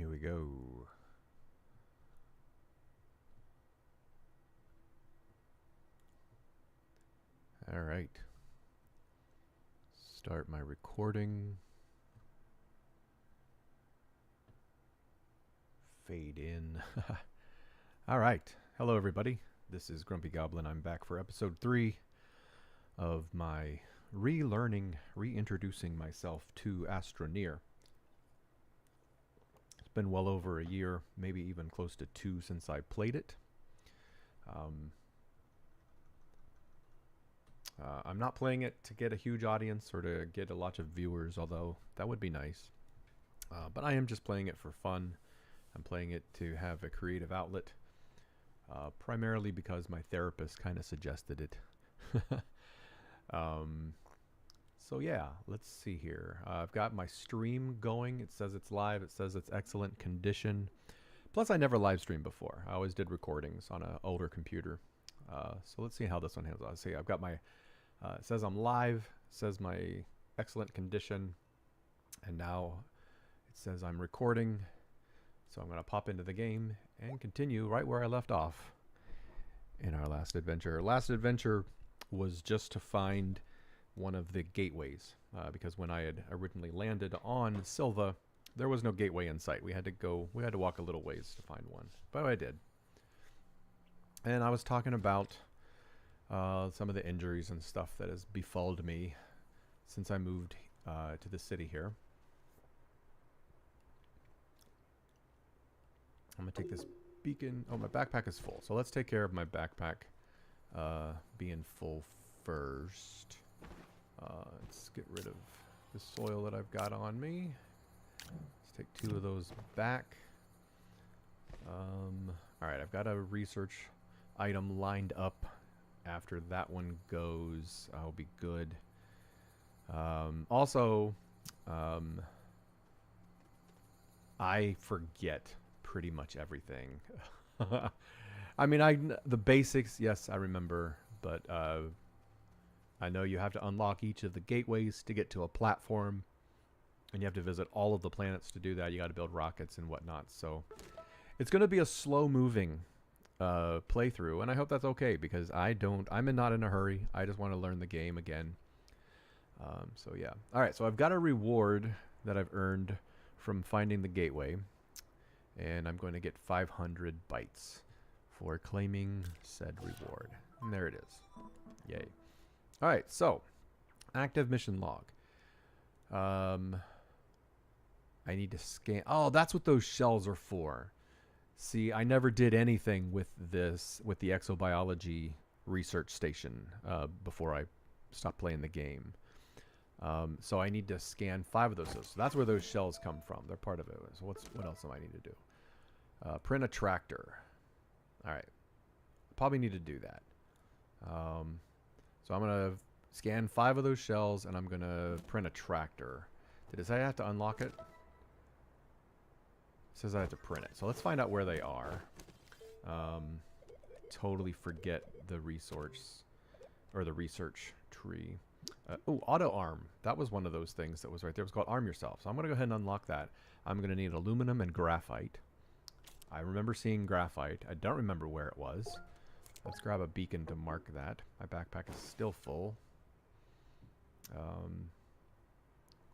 Here we go. All right. Start my recording. Fade in. All right. Hello, everybody. This is Grumpy Goblin. I'm back for episode 3 of my reintroducing myself to Astroneer. It's been well over a year, maybe even close to 2 since I played it. I'm not playing it to get a huge audience or to get a lot of viewers, although that would be nice. But I am just playing it for fun. I'm playing it to have a creative outlet, primarily because my therapist kind of suggested it. So yeah, let's see here. I've got my stream going. It says it's live. It says it's excellent condition. Plus, I never live streamed before. I always did recordings on an older computer. So let's see how this one handles. See, I've got my, it says I'm live, it says my excellent condition, and now it says I'm recording. So I'm going to pop into the game and continue right where I left off in our last adventure. Last adventure was just to find one of the gateways, because when I had originally landed on Silva, there was no gateway in sight. We had to walk a little ways to find one, but I did. And I was talking about some of the injuries and stuff that has befalled me since I moved to the city here. I'm going to take this beacon. Oh, my backpack is full. So let's take care of my backpack being full first. Let's get rid of the soil that I've got on me. Let's take 2 of those back. Alright, I've got a research item lined up after that one goes. I'll be good. I forget pretty much everything. I mean, the basics, yes, I remember, but I know you have to unlock each of the gateways to get to a platform, and you have to visit all of the planets to do that. You got to build rockets and whatnot, so it's going to be a slow-moving playthrough, and I hope that's okay, because I'm not in a hurry. I just want to learn the game again. So yeah. Alright, so I've got a reward that I've earned from finding the gateway, and I'm going to get 500 bytes for claiming said reward. And there it is. Yay. Alright, so active mission log. I need to scan. Oh, that's what those shells are for. See, I never did anything with the exobiology research station before I stopped playing the game. So I need to scan 5 of those. So that's where those shells come from. They're part of it. So what else do I need to do? Print a tractor. All right. Probably need to do that. So I'm going to scan 5 of those shells, and I'm going to print a tractor. Did it say I have to unlock it? It says I have to print it. So let's find out where they are. Totally forget the resource or the research tree. Oh, auto arm. That was one of those things that was right there. It was called arm yourself. So I'm going to go ahead and unlock that. I'm going to need aluminum and graphite. I remember seeing graphite. I don't remember where it was. Let's grab a beacon to mark that. My backpack is still full.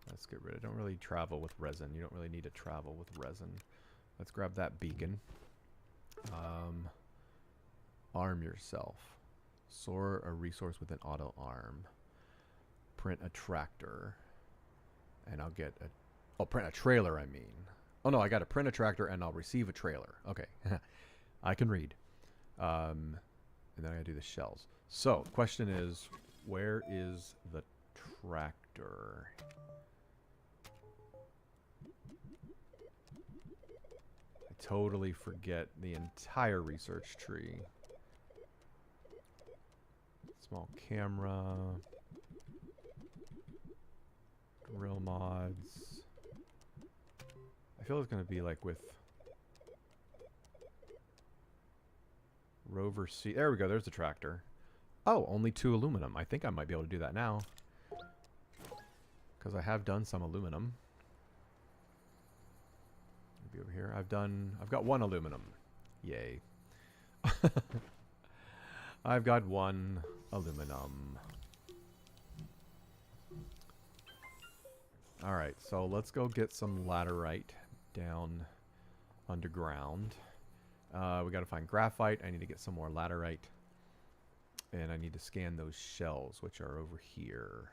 Let's get rid of it. Don't really travel with resin. You don't really need to travel with resin. Let's grab that beacon. Arm yourself. Soar a resource with an auto arm. Print a tractor. And I'll get a... Oh, print a trailer, I mean. Oh, no, I got to print a tractor and I'll receive a trailer. Okay. I can read. And then I got to do the shells. So, question is, where is the tractor? I totally forget the entire research tree. Small camera. Drill mods. I feel it's going to be like with Rover C. There we go. There's the tractor. Oh, only 2 aluminum. I think I might be able to do that now, because I have done some aluminum. Should be over here. I've got one aluminum. Yay. I've got one aluminum. Alright, so let's go get some laterite down underground. We gotta find graphite. I need to get some more laterite. And I need to scan those shells, which are over here.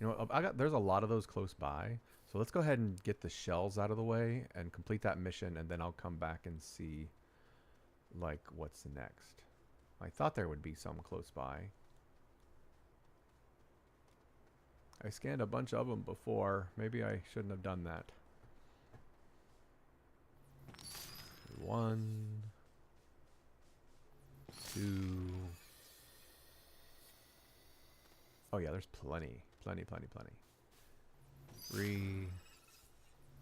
You know, there's a lot of those close by. So let's go ahead and get the shells out of the way and complete that mission, and then I'll come back and see, like, what's next. I thought there would be some close by. I scanned a bunch of them before. Maybe I shouldn't have done that. 1, 2. Oh yeah, there's plenty. Plenty. 3,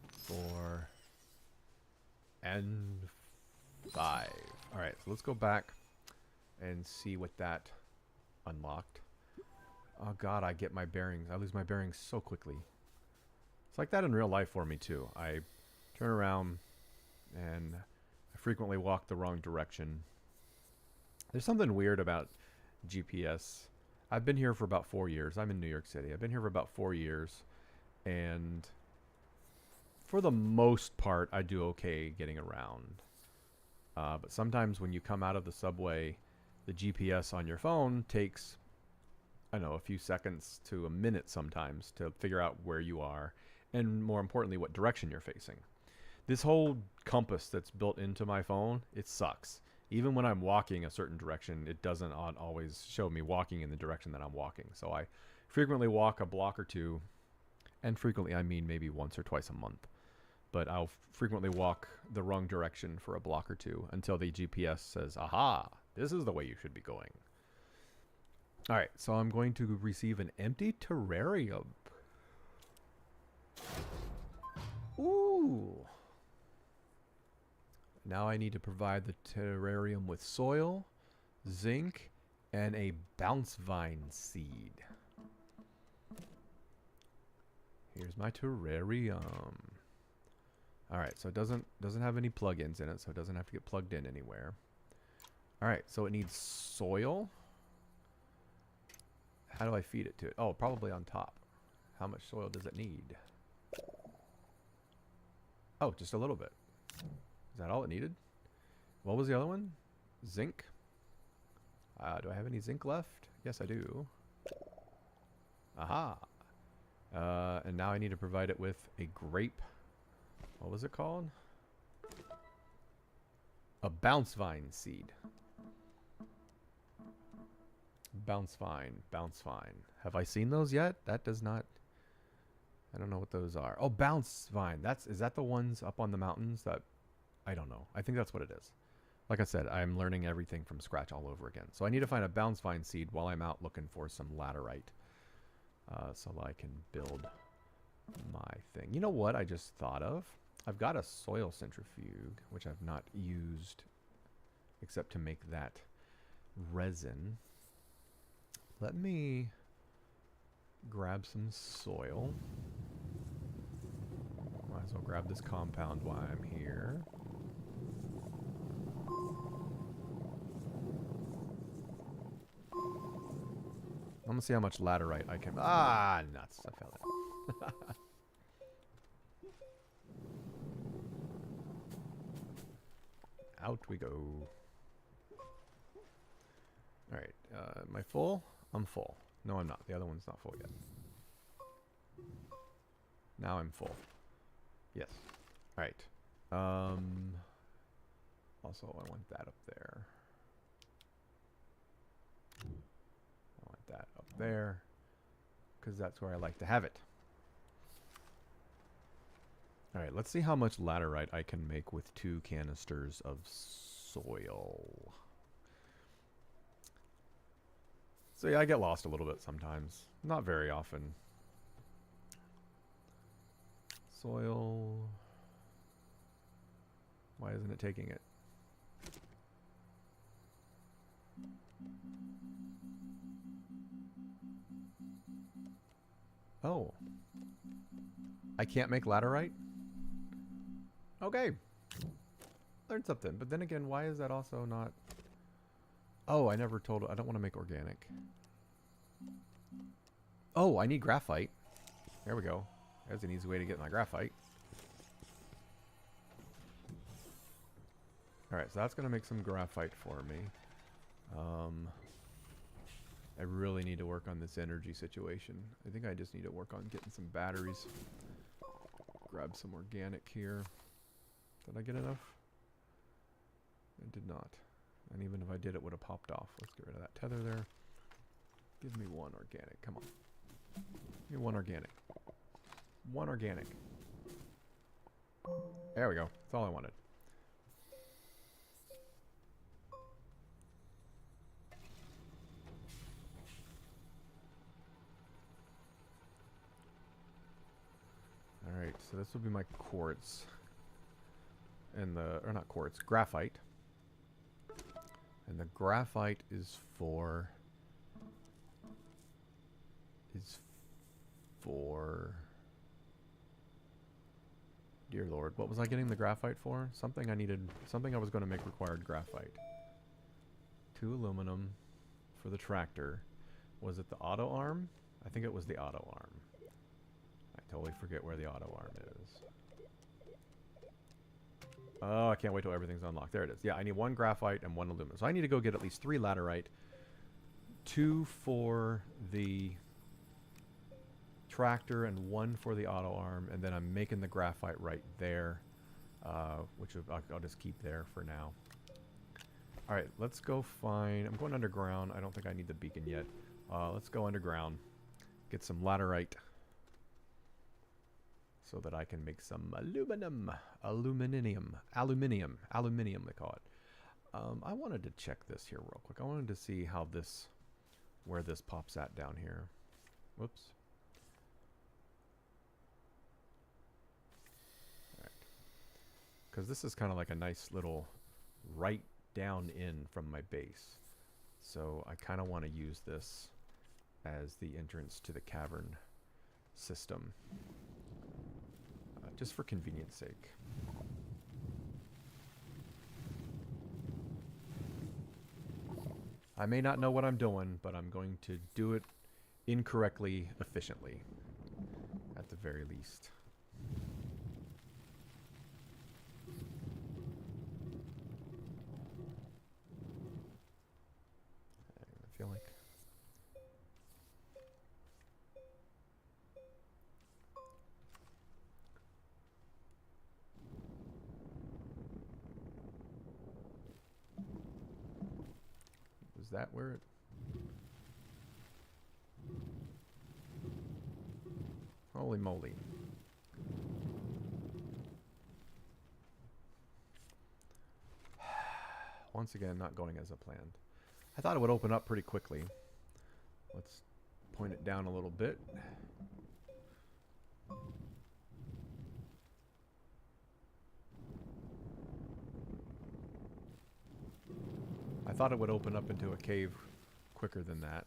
4, and 5. Alright, so let's go back and see what that unlocked. Oh god, I get my bearings. I lose my bearings so quickly. It's like that in real life for me too. I turn around and I frequently walk the wrong direction. There's something weird about GPS. I've been here for about 4 years. I'm in New York City. I've been here for about 4 years. And for the most part, I do okay getting around. But sometimes when you come out of the subway, the GPS on your phone takes, I don't know, a few seconds to a minute sometimes to figure out where you are. And more importantly, what direction you're facing. This whole compass that's built into my phone, it sucks. Even when I'm walking a certain direction, it doesn't always show me walking in the direction that I'm walking. So I frequently walk a block or two. And frequently, I mean maybe once or twice a month. But I'll frequently walk the wrong direction for a block or two until the GPS says, aha, this is the way you should be going. Alright, so I'm going to receive an empty terrarium. Ooh. Now I need to provide the terrarium with soil, zinc, and a bounce vine seed. Here's my terrarium. Alright, so it doesn't have any plugins in it, so it doesn't have to get plugged in anywhere. Alright, so it needs soil. How do I feed it to it? Oh, probably on top. How much soil does it need? Oh, just a little bit. Is that all it needed? What was the other one? Zinc? Do I have any zinc left? Yes, I do. Aha! And now I need to provide it with a grape. What was it called? A bounce vine seed. Bounce vine. Have I seen those yet? That does not... I don't know what those are. Oh, bounce vine. Is that the ones up on the mountains that... I don't know. I think that's what it is. Like I said, I'm learning everything from scratch all over again. So I need to find a bounce vine seed while I'm out looking for some laterite. So I can build my thing. You know what I just thought of? I've got a soil centrifuge, which I've not used except to make that resin. Let me grab some soil. Might as well grab this compound while I'm here. I'm gonna see how much laterite I can... Ah, nuts. I fell in. Out we go. Alright, am I full? I'm full. No, I'm not. The other one's not full yet. Now I'm full. Yes. Alright. Also, I want that up there. I want that up there. Because that's where I like to have it. Alright, let's see how much laterite I can make with 2 canisters of soil. So yeah, I get lost a little bit sometimes. Not very often. Soil. Why isn't it taking it? Oh. I can't make laterite? Okay. Learned something. But then again, why is that also not... Oh, I never told... I don't want to make organic. Oh, I need graphite. There we go. There's an easy way to get my graphite. Alright, so that's going to make some graphite for me. I really need to work on this energy situation. I think I just need to work on getting some batteries. Grab some organic here. Did I get enough? I did not. And even if I did, it would have popped off. Let's get rid of that tether there. Give me one organic. Come on. Give me one organic. One organic. There we go. That's all I wanted. Alright, so this will be my quartz. And the, or not quartz, graphite. And the graphite is for... Dear Lord, what was I getting the graphite for? Something I needed, something I was going to make required graphite. 2 aluminum for the tractor. Was it the auto arm? I think it was the auto arm. I totally forget where the auto arm is. Oh, I can't wait till everything's unlocked. There it is. Yeah, I need 1 graphite and 1 aluminum. So I need to go get at least 3 laterite. 2 for the tractor and 1 for the auto arm. And then I'm making the graphite right there. Which I'll just keep there for now. Alright, let's go find... I'm going underground. I don't think I need the beacon yet. Let's go underground. Get some laterite. So that I can make some aluminum, aluminium they call it. I wanted to check this here real quick. I wanted to see how this, where this pops at down here. Whoops. Alright. Because this is kind of like a nice little right down in from my base. So I kind of want to use this as the entrance to the cavern system. Just for convenience sake. I may not know what I'm doing, but I'm going to do it incorrectly, efficiently. At the very least. I feel like... Is that where it... Holy moly. Once again, not going as a planned. I thought it would open up pretty quickly. Let's point it down a little bit. I thought it would open up into a cave quicker than that.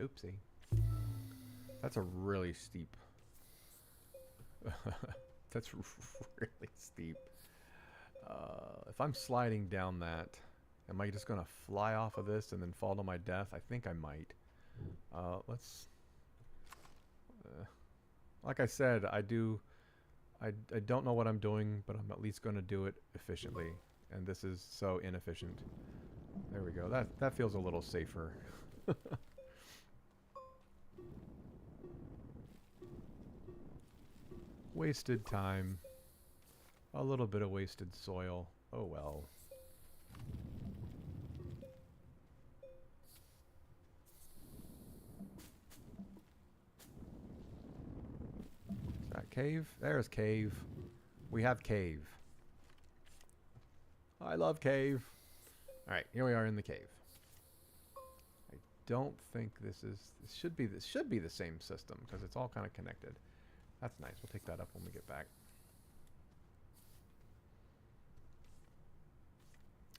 Oopsie. That's a really steep... That's really steep. If I'm sliding down that, am I just going to fly off of this and then fall to my death? I think I might. Let's... like I said, I don't know what I'm doing, but I'm at least going to do it efficiently. And this is so inefficient. There we go. That feels a little safer. Wasted time. A little bit of wasted soil. Oh well. Is that cave? There's cave. We have cave. I love cave. Alright, here we are in the cave. I don't think this should be the same system because it's all kind of connected. That's nice. We'll take that up when we get back.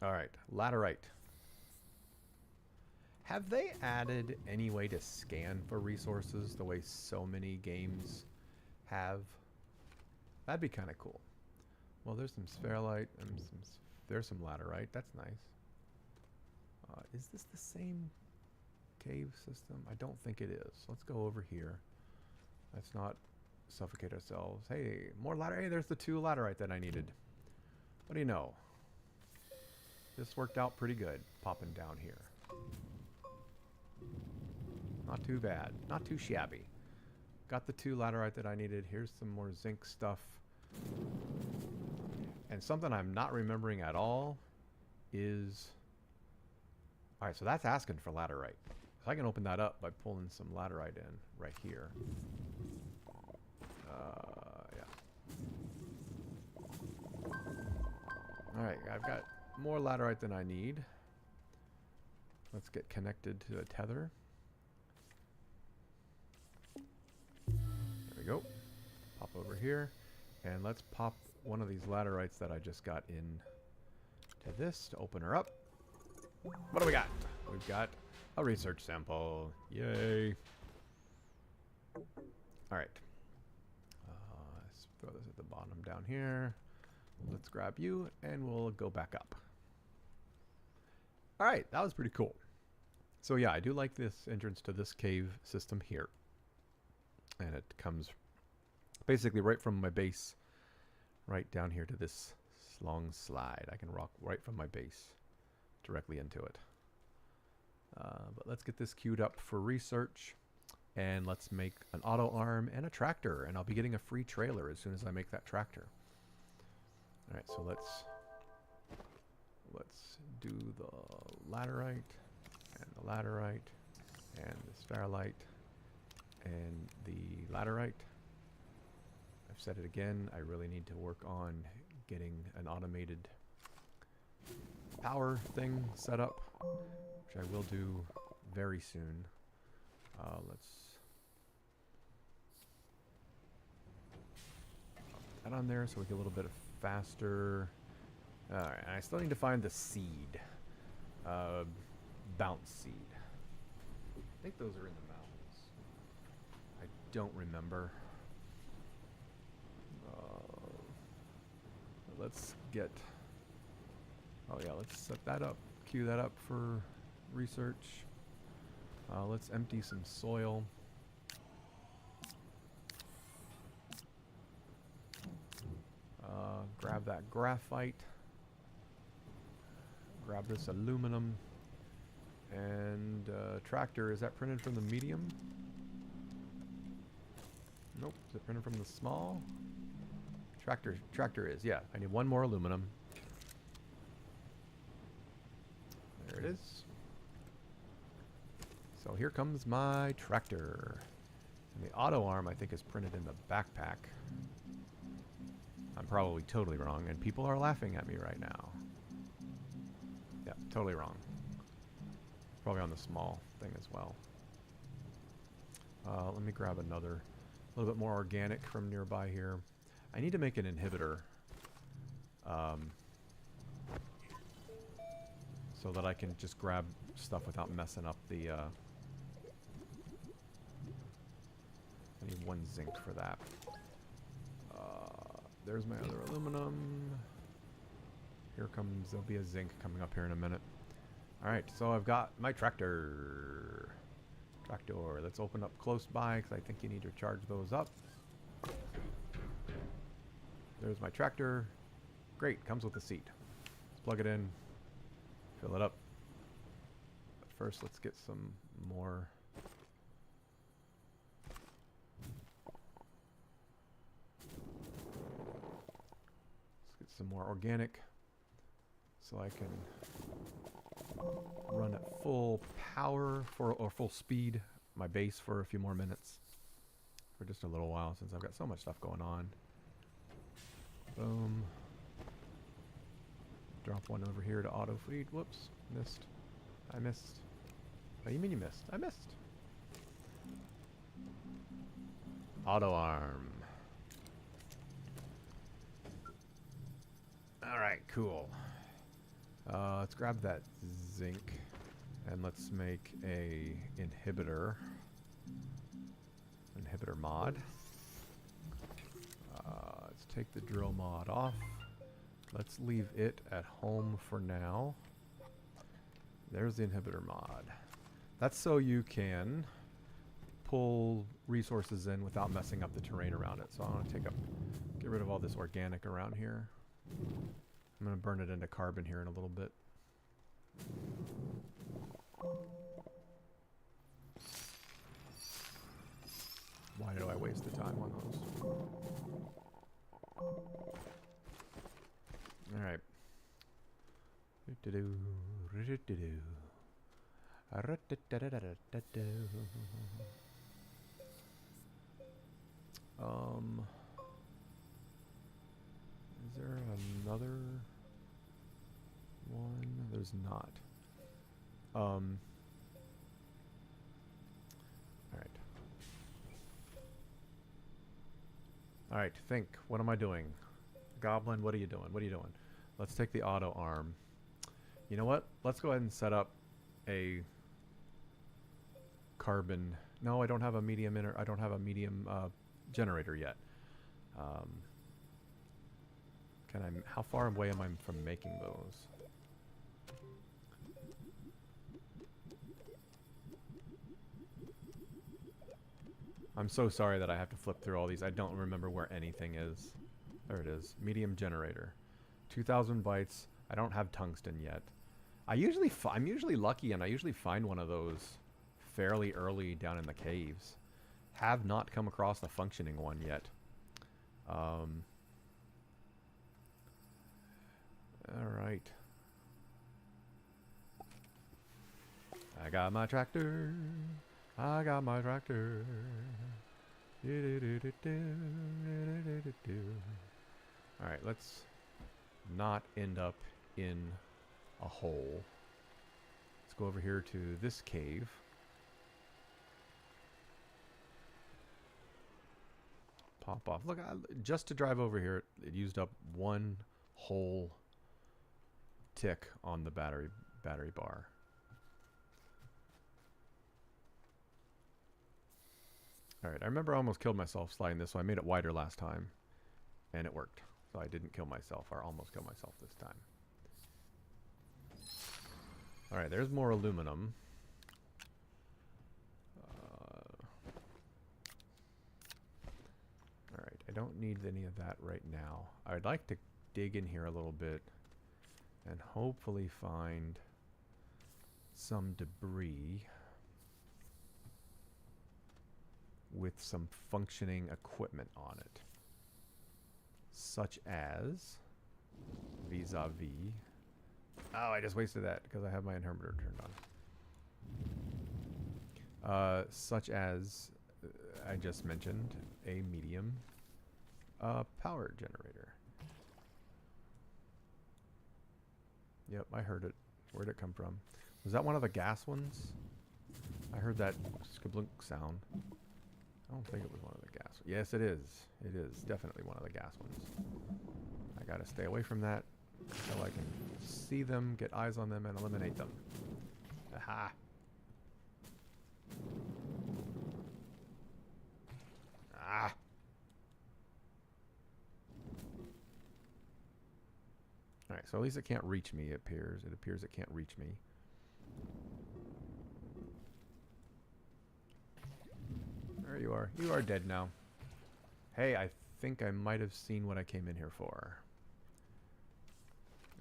Alright, laterite. Have they added any way to scan for resources the way so many games have? That'd be kind of cool. Well, there's some spherolite and there's some laterite. That's nice. Is this the same cave system? I don't think it is. Let's go over here. Let's not suffocate ourselves. Hey, more laterite. Hey, there's the 2 laterite that I needed. What do you know? This worked out pretty good, popping down here. Not too bad. Not too shabby. Got the 2 laterite that I needed. Here's some more zinc stuff. And something I'm not remembering at all is... Alright, so that's asking for laterite. So I can open that up by pulling some laterite in right here. Yeah. Alright, I've got more laterite than I need. Let's get connected to a tether. There we go. Pop over here. And let's pop one of these laterites that I just got in to this to open her up. What do we got? We've got a research sample. Yay. Alright. Let's throw this at the bottom down here. Let's grab you and we'll go back up. Alright, that was pretty cool. So yeah, I do like this entrance to this cave system here. And it comes basically right from my base right down here to this long slide. I can rock right from my base directly into it. But let's get this queued up for research. And let's make an auto arm and a tractor. And I'll be getting a free trailer as soon as I make that tractor. Alright, so let's do the laterite and the laterite and the spherolite and the laterite. I've said it again, I really need to work on getting an automated power thing set up, which I will do very soon. Let's put that on there so we get a little bit of faster. Alright, and I still need to find the seed. Bounce seed. I think those are in the mountains. I don't remember. Let's get... Oh yeah, let's set that up. Queue that up for research. Let's empty some soil. Grab that graphite. Grab this aluminum. And tractor, is that printed from the medium? Nope. Is it printed from the small? Tractor is, yeah. I need one more aluminum. There it is. So here comes my tractor. And the auto arm, I think, is printed in the backpack. I'm probably totally wrong, and people are laughing at me right now. Yeah, totally wrong. Probably on the small thing as well. Let me grab another, a little bit more organic from nearby here. I need to make an inhibitor. So that I can just grab stuff without messing up the... I need 1 zinc for that. There's my other aluminum. Here comes, there'll be a zinc coming up here in a minute. Alright, so I've got my tractor. Tractor, let's open up close by because I think you need to charge those up. There's my tractor. Great, comes with a seat. Let's plug it in. Fill it up. But first, let's get some more. Let's get some more organic so I can run at full power or full speed my base for a few more minutes. For just a little while since I've got so much stuff going on. Boom. Drop one over here to auto feed. Whoops. Missed. I missed. What do you mean you missed? I missed. Auto arm. Alright, cool. Let's grab that zinc. And let's make a inhibitor mod. Let's take the drill mod off. Let's leave it at home for now. There's the inhibitor mod. That's so you can pull resources in without messing up the terrain around it. So I want to get rid of all this organic around here. I'm going to burn it into carbon here in a little bit. Why do I waste the time on those? Alright. Is there another one? There's not. Alright, think. What am I doing? Goblin, what are you doing? What are you doing? Let's take the auto arm. You know what? Let's go ahead and set up a carbon. No, I don't have a medium generator yet. How far away am I from making those? I'm so sorry that I have to flip through all these. I don't remember where anything is. There it is. Medium generator. 2,000 bytes. I don't have tungsten yet. I'm usually lucky and I usually find one of those fairly early down in the caves. Have not come across a functioning one yet. Alright. I got my tractor. I got my tractor. Alright, let's not end up in a hole. Let's go over here to this cave. Pop off. Look, just to drive over here, it used up one whole tick on the battery bar. Alright, I remember I almost killed myself sliding this, so I made it wider last time. And it worked. So I didn't kill myself, or almost kill myself this time. Alright, there's more aluminum. Alright, I don't need any of that right now. I'd like to dig in here a little bit and hopefully find some debris with some functioning equipment on it, such as vis-a-vis. Oh, I just wasted that because I have my inhibitor turned on. Such as I just mentioned, a medium power generator. Yep, I heard it. Where'd it come from? Was that one of the gas ones? I heard that skablunk sound. I don't think it was one of the gas. Yes, it is. It is definitely one of the gas ones. I gotta stay away from that until I can see them, get eyes on them, and eliminate them. Aha! Ah! Alright, so at least it can't reach me, it appears. It appears it can't reach me. There you are. You are dead now. Hey, I think I might have seen what I came in here for.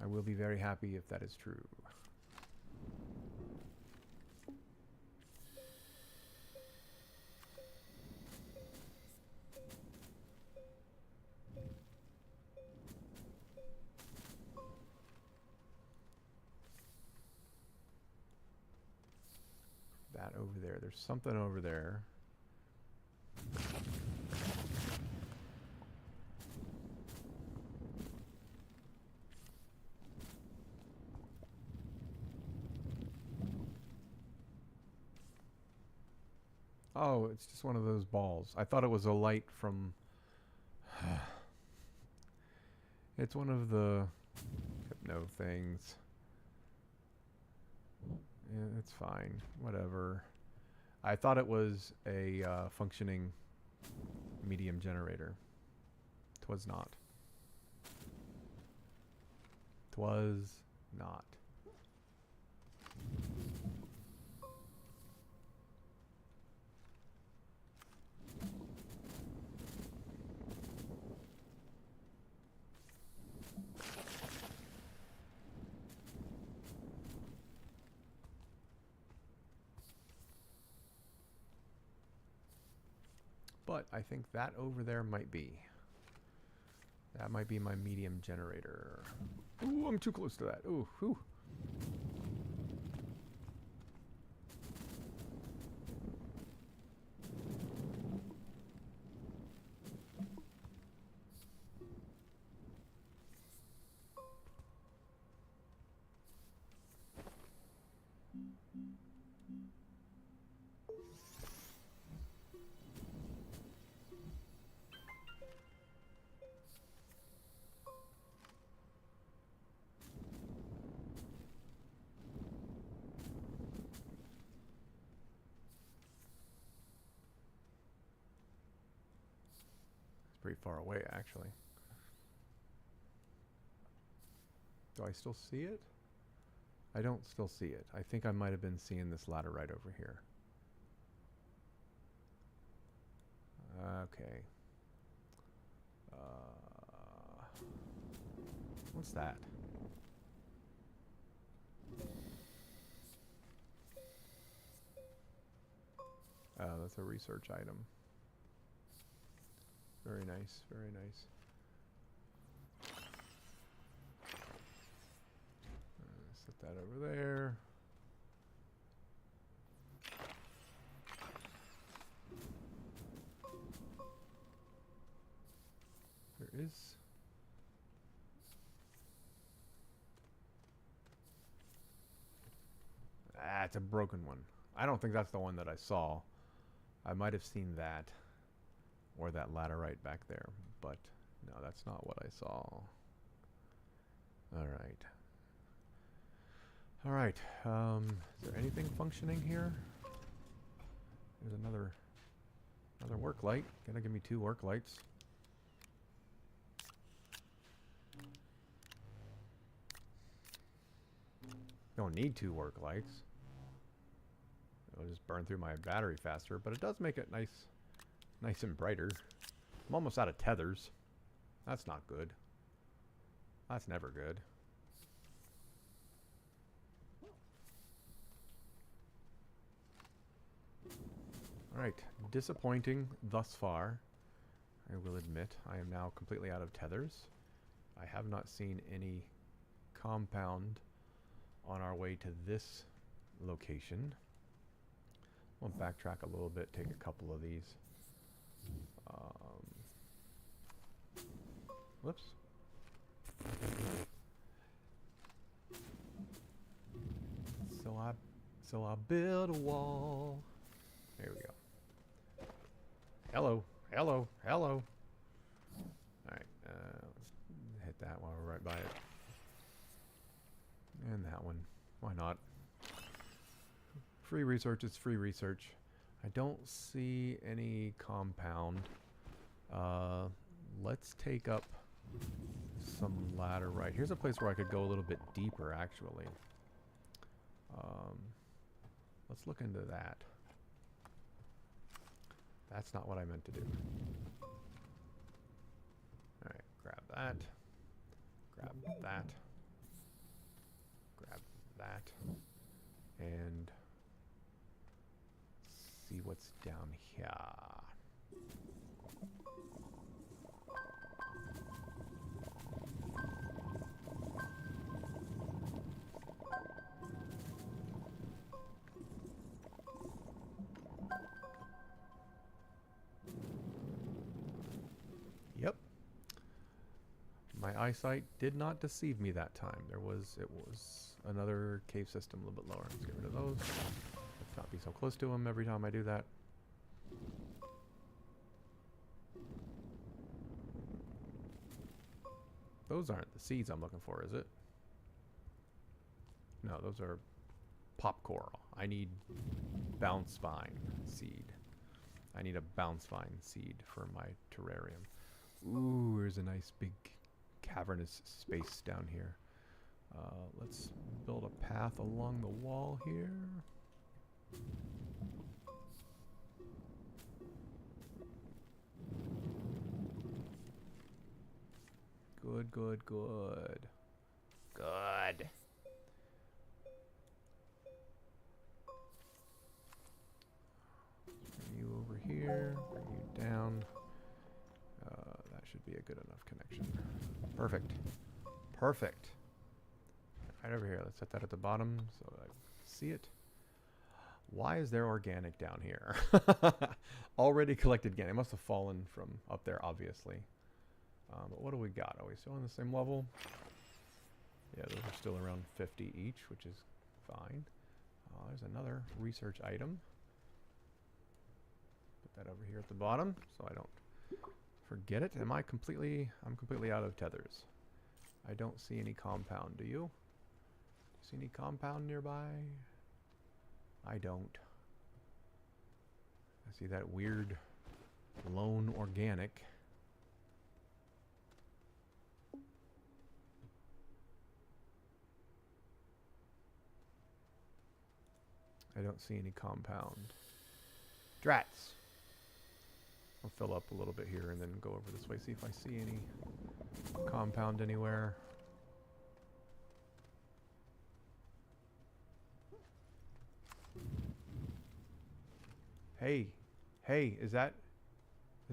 I will be very happy if that is true. That over there. There's something over there. Oh, it's just one of those balls. I thought it was a light from... It's one of the hypno things. it's fine. Whatever. I thought it was a functioning medium generator. 'Twas not. 'Twas not. But I think that over there might be. That might be my medium generator. Ooh, I'm too close to that. Ooh, whew. Pretty far away, actually. Do I still see it? I don't still see it. I think I might have been seeing this ladder right over here. Okay. What's that? That's a research item. Very nice, very nice. Set that over there. There is... Ah, it's a broken one. I don't think that's the one that I saw. I might have seen that. Or that ladder right back there. But, no, that's not what I saw. Alright. Alright. Is there anything functioning here? There's another work light. Gonna give me 2 work lights. Don't need 2 work lights. It'll just burn through my battery faster, but it does make it nice and brighter. I'm almost out of tethers. That's not good. That's never good. Alright, disappointing thus far. I will admit, I am now completely out of tethers. I have not seen any compound on our way to this location. We'll backtrack a little bit, take a couple of these. Whoops. So I build a wall. There we go. Hello, hello, hello. Alright, let's hit that while we're right by it. And that one. Why not? Free research is free research. I don't see any compound. Let's take up some ladder right. Here's a place where I could go a little bit deeper, actually. Let's look into that. That's not what I meant to do. Alright, grab that. Grab that. Grab that. And see what's down here. Yep. My eyesight did not deceive me that time. It was another cave system a little bit lower. Let's get rid of those. Let's not be so close to them every time I do that. Those aren't the seeds I'm looking for, is it? No, those are pop coral. I need bounce vine seed. I need a bounce vine seed for my terrarium. Ooh, there's a nice big cavernous space down here. Let's build a path along the wall here. Good, good, good. Good. Bring you over here. Bring you down. That should be a good enough connection. Perfect. Perfect. Right over here. Let's set that at the bottom so I see it. Why is there organic down here? Already collected again. It must have fallen from up there, obviously. But what do we got? Are we still on the same level? Yeah, those are still around 50 each, which is fine. There's another research item. Put that over here at the bottom so I don't forget it. I'm completely out of tethers. I don't see any compound. Do you? See any compound nearby? I don't. I see that weird lone organic. I don't see any compound. Drats! I'll fill up a little bit here and then go over this way, see if I see any compound anywhere. Hey, hey, is that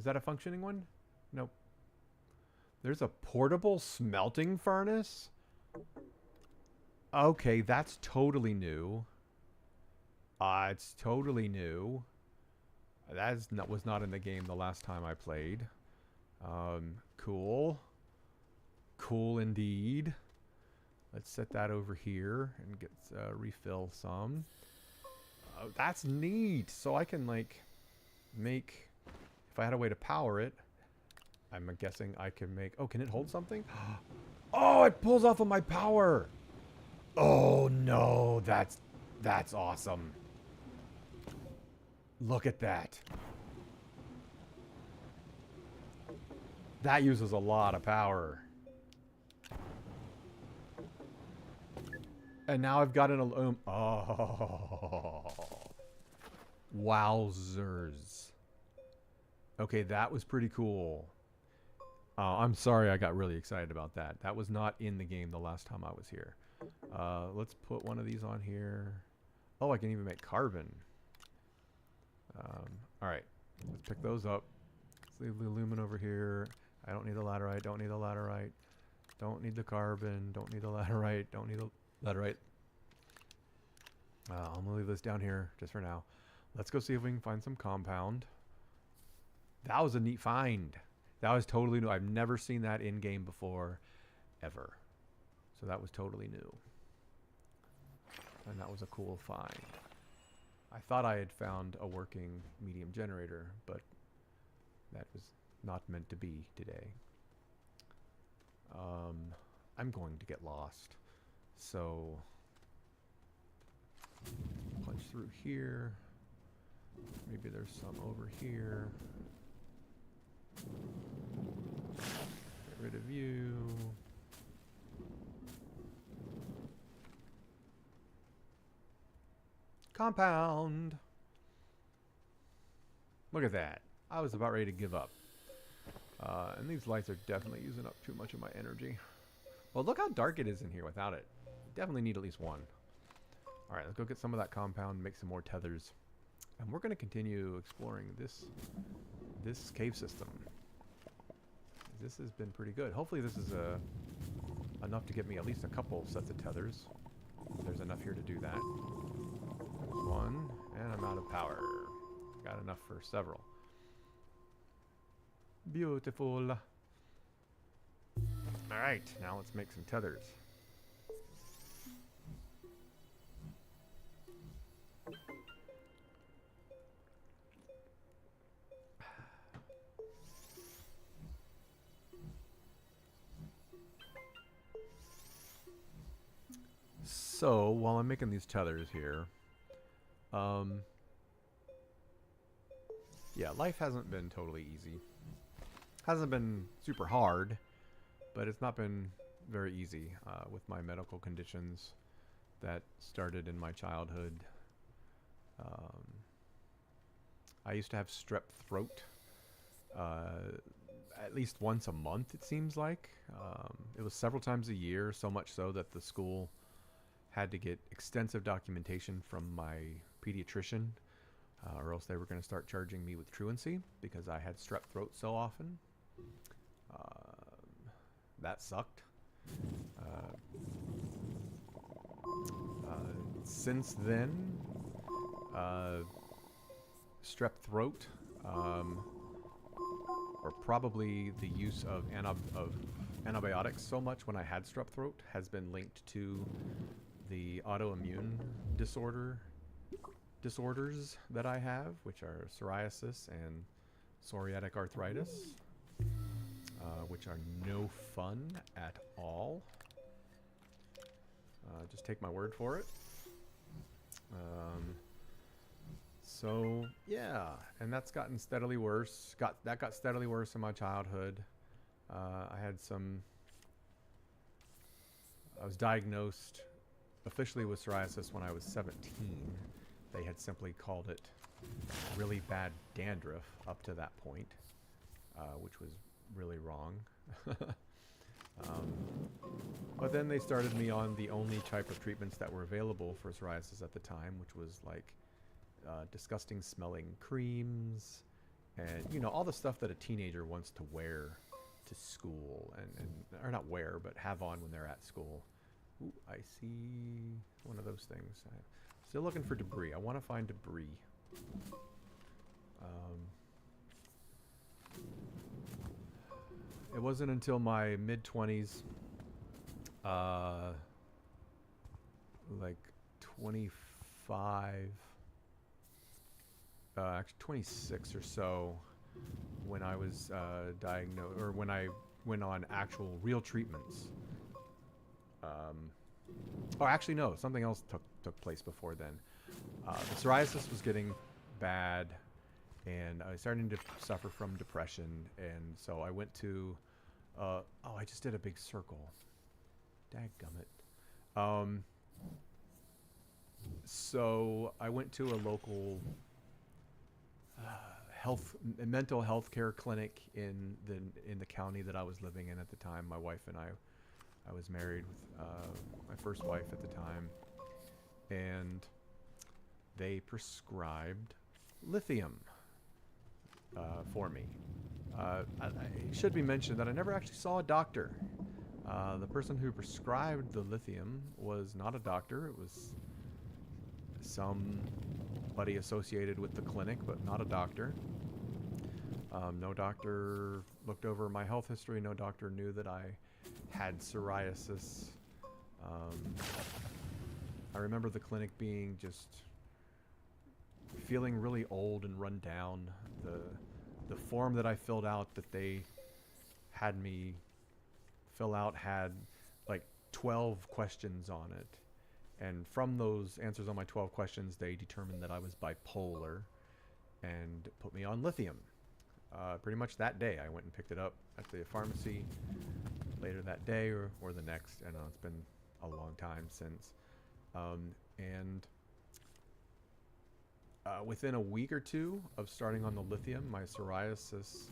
a functioning one? Nope. There's a portable smelting furnace? Okay, that's totally new. It's totally new. That was not in the game the last time I played. Cool. Cool indeed. Let's set that over here and get refill some. That's neat. So I can like make, if I had a way to power it, I'm guessing I can make, oh, can it hold something? Oh, it pulls off of my power. Oh no, that's awesome. Look at that. That uses a lot of power. And now I've got an aluminum. Oh. Wowzers. Okay, that was pretty cool. I'm sorry I got really excited about that. That was not in the game the last time I was here. Let's put one of these on here. Oh, I can even make carbon. Alright, let's pick those up. Let's leave the aluminum over here. I don't need the laterite, don't need the laterite. Don't need the carbon, don't need the laterite, don't need the laterite. I'm gonna leave this down here just for now. Let's go see if we can find some compound. That was a neat find. That was totally new. I've never seen that in game before, ever. So that was totally new. And that was a cool find. I thought I had found a working medium generator, but that was not meant to be today. I'm going to get lost. So, punch through here. Maybe there's some over here. Get rid of you. Compound. Look at that. I was about ready to give up. And these lights are definitely using up too much of my energy. Well, look how dark it is in here without it. Definitely need at least one. Alright, let's go get some of that compound, make some more tethers. And we're going to continue exploring this cave system. This has been pretty good. Hopefully this is enough to get me at least a couple sets of tethers. There's enough here to do that. There's one, and I'm out of power. Got enough for several. Beautiful. Alright, now let's make some tethers. So while I'm making these tethers here, um, yeah, life hasn't been totally easy. Hasn't been super hard, but it's not been very easy with my medical conditions that started in my childhood. Um, I used to have strep throat uh, at least once a month, it seems like. It was several times a year, so much so that the school had to get extensive documentation from my pediatrician, or else they were going to start charging me with truancy because I had strep throat so often. That sucked. Uh, since then, uh, strep throat, or probably the use of antibiotics so much when I had strep throat has been linked to the autoimmune disorders that I have, which are psoriasis and psoriatic arthritis, which are no fun at all. Just take my word for it. So yeah, and that's gotten steadily worse. That got steadily worse in my childhood. I was diagnosed officially with psoriasis when I was 17. They had simply called it really bad dandruff up to that point, which was really wrong. But then they started me on the only type of treatments that were available for psoriasis at the time, which was like disgusting smelling creams and, you know, all the stuff that a teenager wants to wear to school and or not wear, but have on when they're at school. Ooh, I see one of those things. I'm still looking for debris. I want to find debris. It wasn't until my mid-20s, like 25, actually 26 or so, when I was diagnosed, or when I went on actual real treatments. Oh, actually, no, something else took place before then. The psoriasis was getting bad, and I was starting to suffer from depression, and so I went to, oh, I just did a big circle. Dadgummit. So I went to a local mental health care clinic in the county that I was living in at the time. My wife and I was married with my first wife at the time, and they prescribed lithium for me. It should be mentioned that I never actually saw a doctor. The person who prescribed the lithium was not a doctor. It was somebody associated with the clinic, but not a doctor. No doctor looked over my health history. No doctor knew that I had psoriasis. I remember the clinic being just feeling really old and run down. The form that I filled out that they had me fill out had like 12 questions on it. And from those answers on my 12 questions, they determined that I was bipolar and put me on lithium. Pretty much that day, I went and picked it up at the pharmacy later that day or the next. I know it's been a long time since. Within a week or two of starting on the lithium, my psoriasis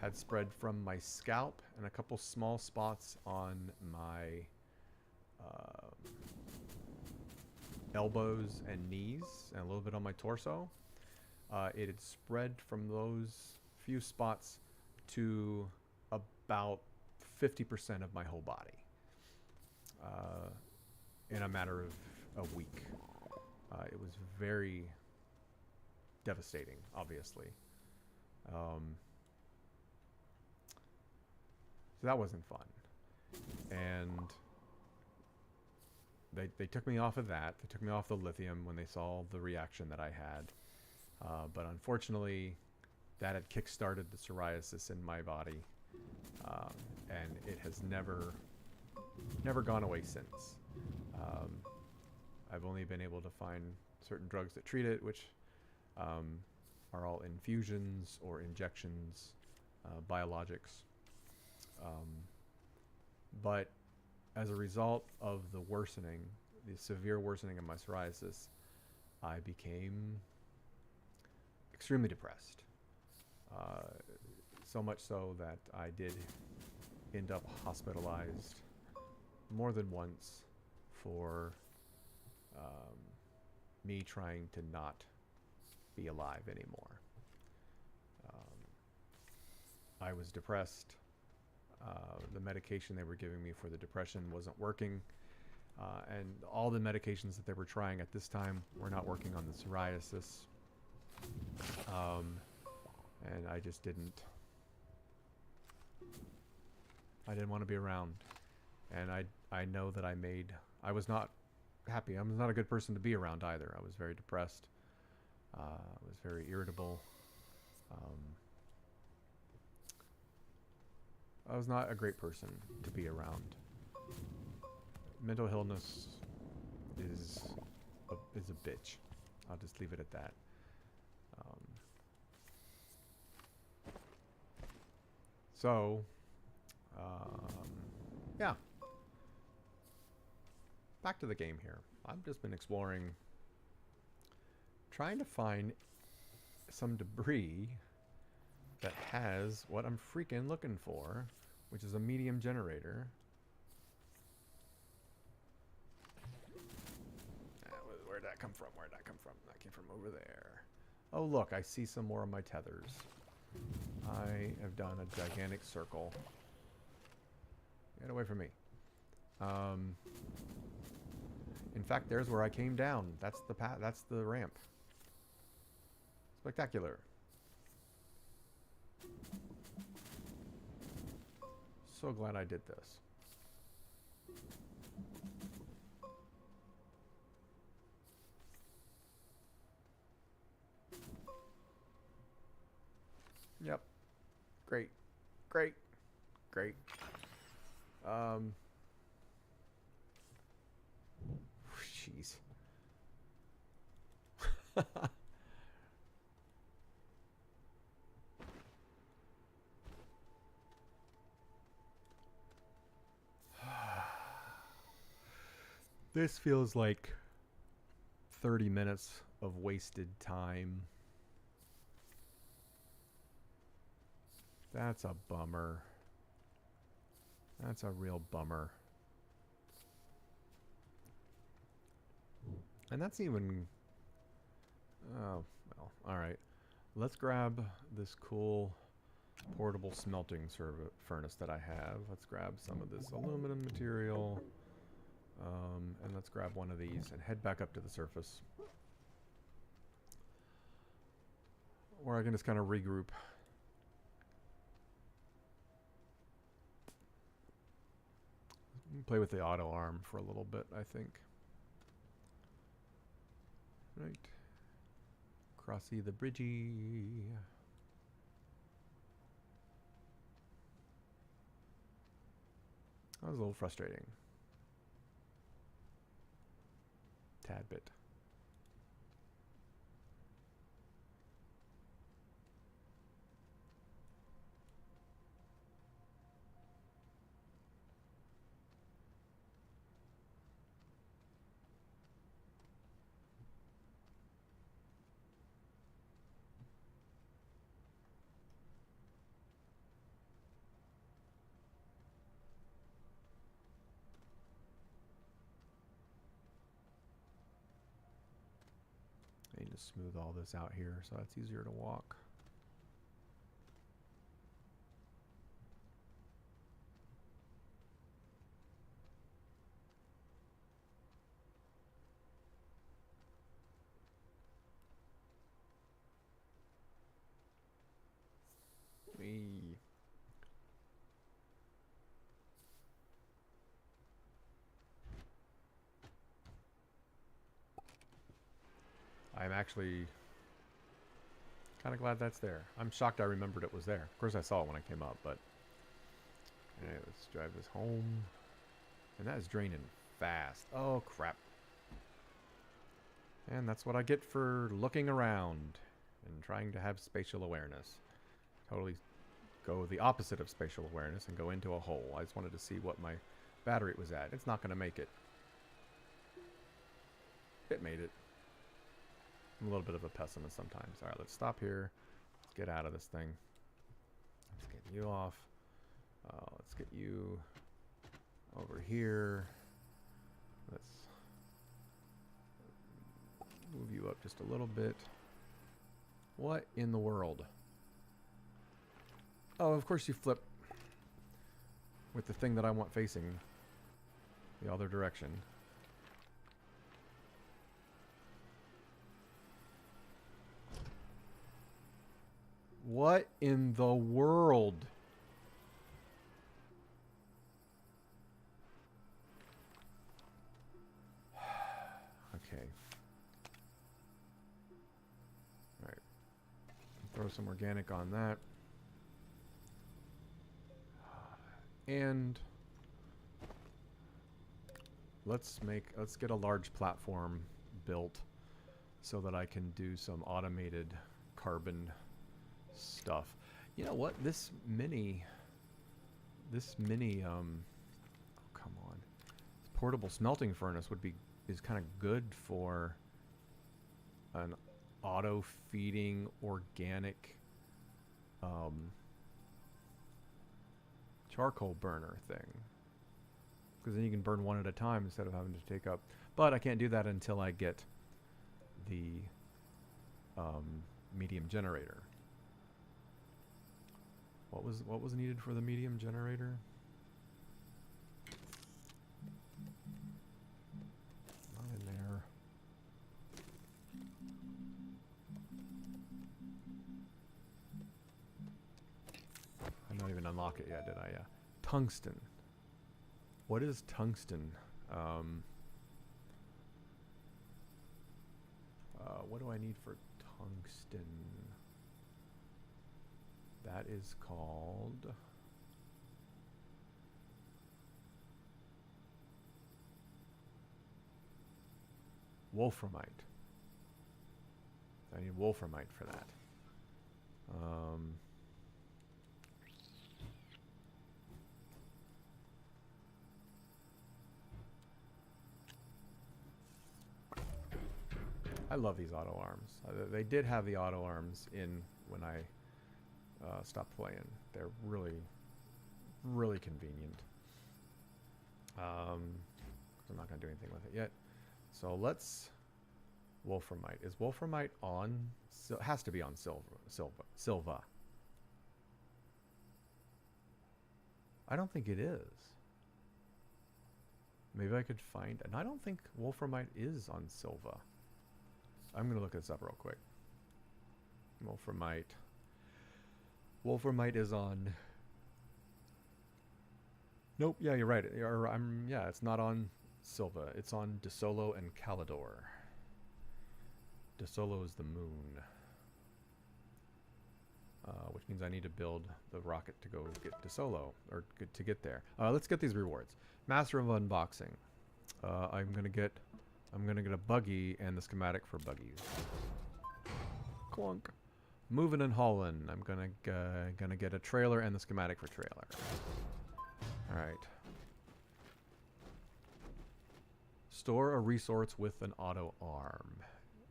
had spread from my scalp and a couple small spots on my elbows and knees and a little bit on my torso. It had spread from those few spots to about 50% of my whole body in a matter of a week. It was very devastating, obviously. So that wasn't fun. And they took me off of that. They took me off the lithium when they saw the reaction that I had. But unfortunately, that had kick-started the psoriasis in my body. And it has never gone away since. I've only been able to find certain drugs that treat it, which are all infusions or injections, biologics. Um, but as a result of the worsening, the severe worsening of my psoriasis, I became extremely depressed. So much so that I did end up hospitalized more than once for me trying to not be alive anymore. I was depressed. The medication they were giving me for the depression wasn't working. And all the medications that they were trying at this time were not working on the psoriasis. And I just didn't want to be around. And I know that I was not happy. I was not a good person to be around either. I was very depressed. I was very irritable. I was not a great person to be around. Mental illness is a bitch. I'll just leave it at that. So, yeah. Back to the game here. I've just been exploring, trying to find some debris that has what I'm freaking looking for, which is a medium generator. Where'd that come from? Where'd that come from? That came from over there. Oh, look, I see some more of my tethers. I have done a gigantic circle. Get away from me. In fact, there's where I came down. That's the path. That's the ramp. Spectacular. So glad I did this. Yep. Great. Great. Great. Jeez. This feels like 30 minutes of wasted time. That's a bummer. That's a real bummer. And that's even... Oh, well, alright. Let's grab this cool portable smelting furnace that I have. Let's grab some of this aluminum material. And let's grab one of these and head back up to the surface, where I can just kind of regroup. Play with the auto arm for a little bit, I think. Right. Crossy the bridgey. That was a little frustrating. Tad bit. I need to smooth all this out here so it's easier to walk. Whee. I'm actually kind of glad that's there. I'm shocked I remembered it was there. Of course I saw it when I came up, but... Alright, let's drive this home. And that is draining fast. Oh, crap. And that's what I get for looking around and trying to have spatial awareness. Totally go the opposite of spatial awareness and go into a hole. I just wanted to see what my battery was at. It's not going to make it. It made it. I'm a little bit of a pessimist sometimes. Alright, let's stop here. Let's get out of this thing. Let's get you off. Let's get you over here. Let's move you up just a little bit. What in the world? Oh, of course you flip with the thing that I want facing the other direction. What in the world? Okay. Alright. Throw some organic on that. And let's get a large platform built so that I can do some automated carbon stuff. You know what? This mini oh come on. This portable smelting furnace is kind of good for an auto feeding organic charcoal burner thing. Because then you can burn one at a time instead of having to take up. But I can't do that until I get the medium generator. What was needed for the medium generator? Not in there. I didn't even unlock it yet, did I? Yeah. Tungsten. What is tungsten? What do I need for tungsten? That is called wolframite. I need wolframite for that. I love these auto arms. They did have the auto arms in when I stopped playing. They're really, really convenient. I'm not going to do anything with it yet. So let's... Wolframite. Is wolframite on... It has to be on Silva. I don't think it is. Maybe I could find... And I don't think wolframite is on Silva. I'm going to look this up real quick. Wolframite. Wolframite is on... Nope, yeah, you're right. Yeah, it's not on Silva. It's on DeSolo and Calidor. DeSolo is the moon. Which means I need to build the rocket to go get DeSolo, or to get there. Let's get these rewards. Master of Unboxing. I'm gonna get a buggy and the schematic for buggies. Clunk. Moving and hauling. I'm gonna get a trailer and the schematic for trailer. All right. Store a resource with an auto arm,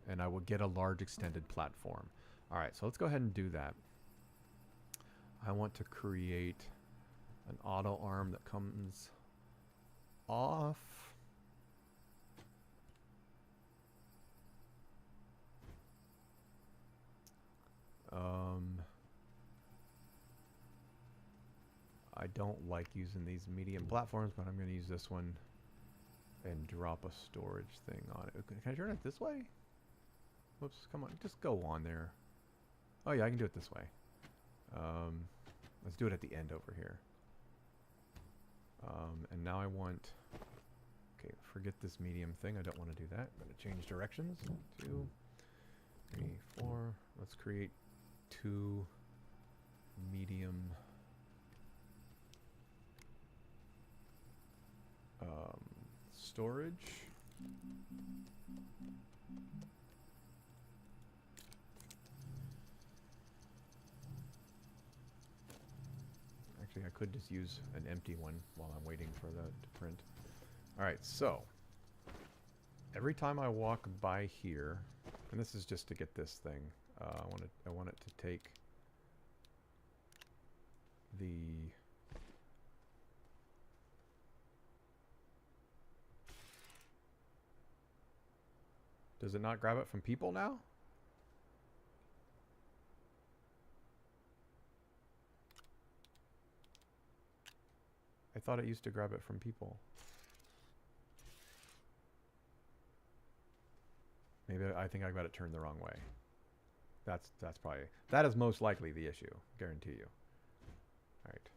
and I will get a large extended platform. All right, so let's go ahead and do that. I want to create an auto arm that comes off. I don't like using these medium platforms, but I'm going to use this one and drop a storage thing on it. Can I turn it this way? Whoops, come on, just go on there. Oh yeah, I can do it this way. Let's do it at the end over here. And now I want... Okay, forget this medium thing. I don't want to do that. I'm going to change directions. 2, 3, 4. Let's create 2 medium... storage. could just use an empty one while I'm waiting for that to print. Alright, so every time I walk by here, and this is just to get this thing, I want it to take the Does it not grab it from people now? I thought it used to grab it from people. Maybe I think I got it turned the wrong way. That's probably, that is most likely the issue, guarantee you. All right.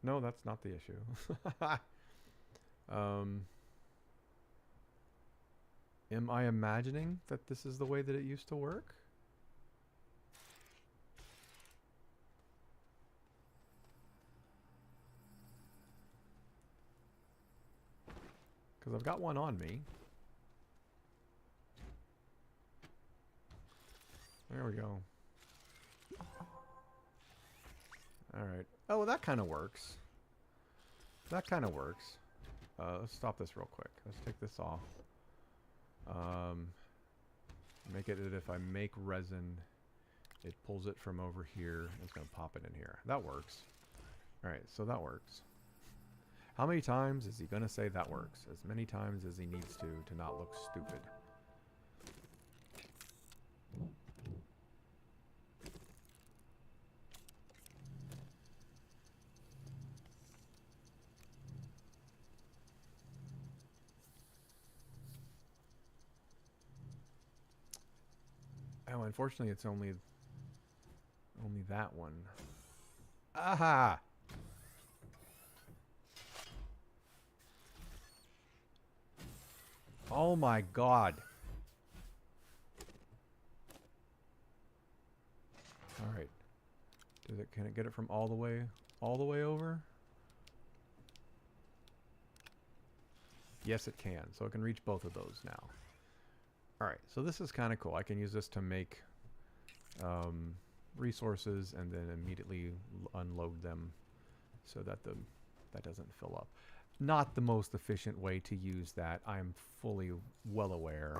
No, that's not the issue. Am I imagining that this is the way that it used to work? Because I've got one on me. There we go. Alright. Oh, well, that kind of works. That kind of works. Let's stop this real quick. Let's take this off. Make it that if I make resin, it pulls it from over here. It's going to pop it in here. That works. Alright, so that works. How many times is he going to say that works? As many times as he needs to not look stupid. Oh, unfortunately, it's only that one. Aha! Oh my god. All right. Can it get it from all the way over? Yes, it can. So it can reach both of those now. All right. So this is kind of cool. I can use this to make resources and then immediately unload them so that that doesn't fill up. Not the most efficient way to use that. I'm fully well aware.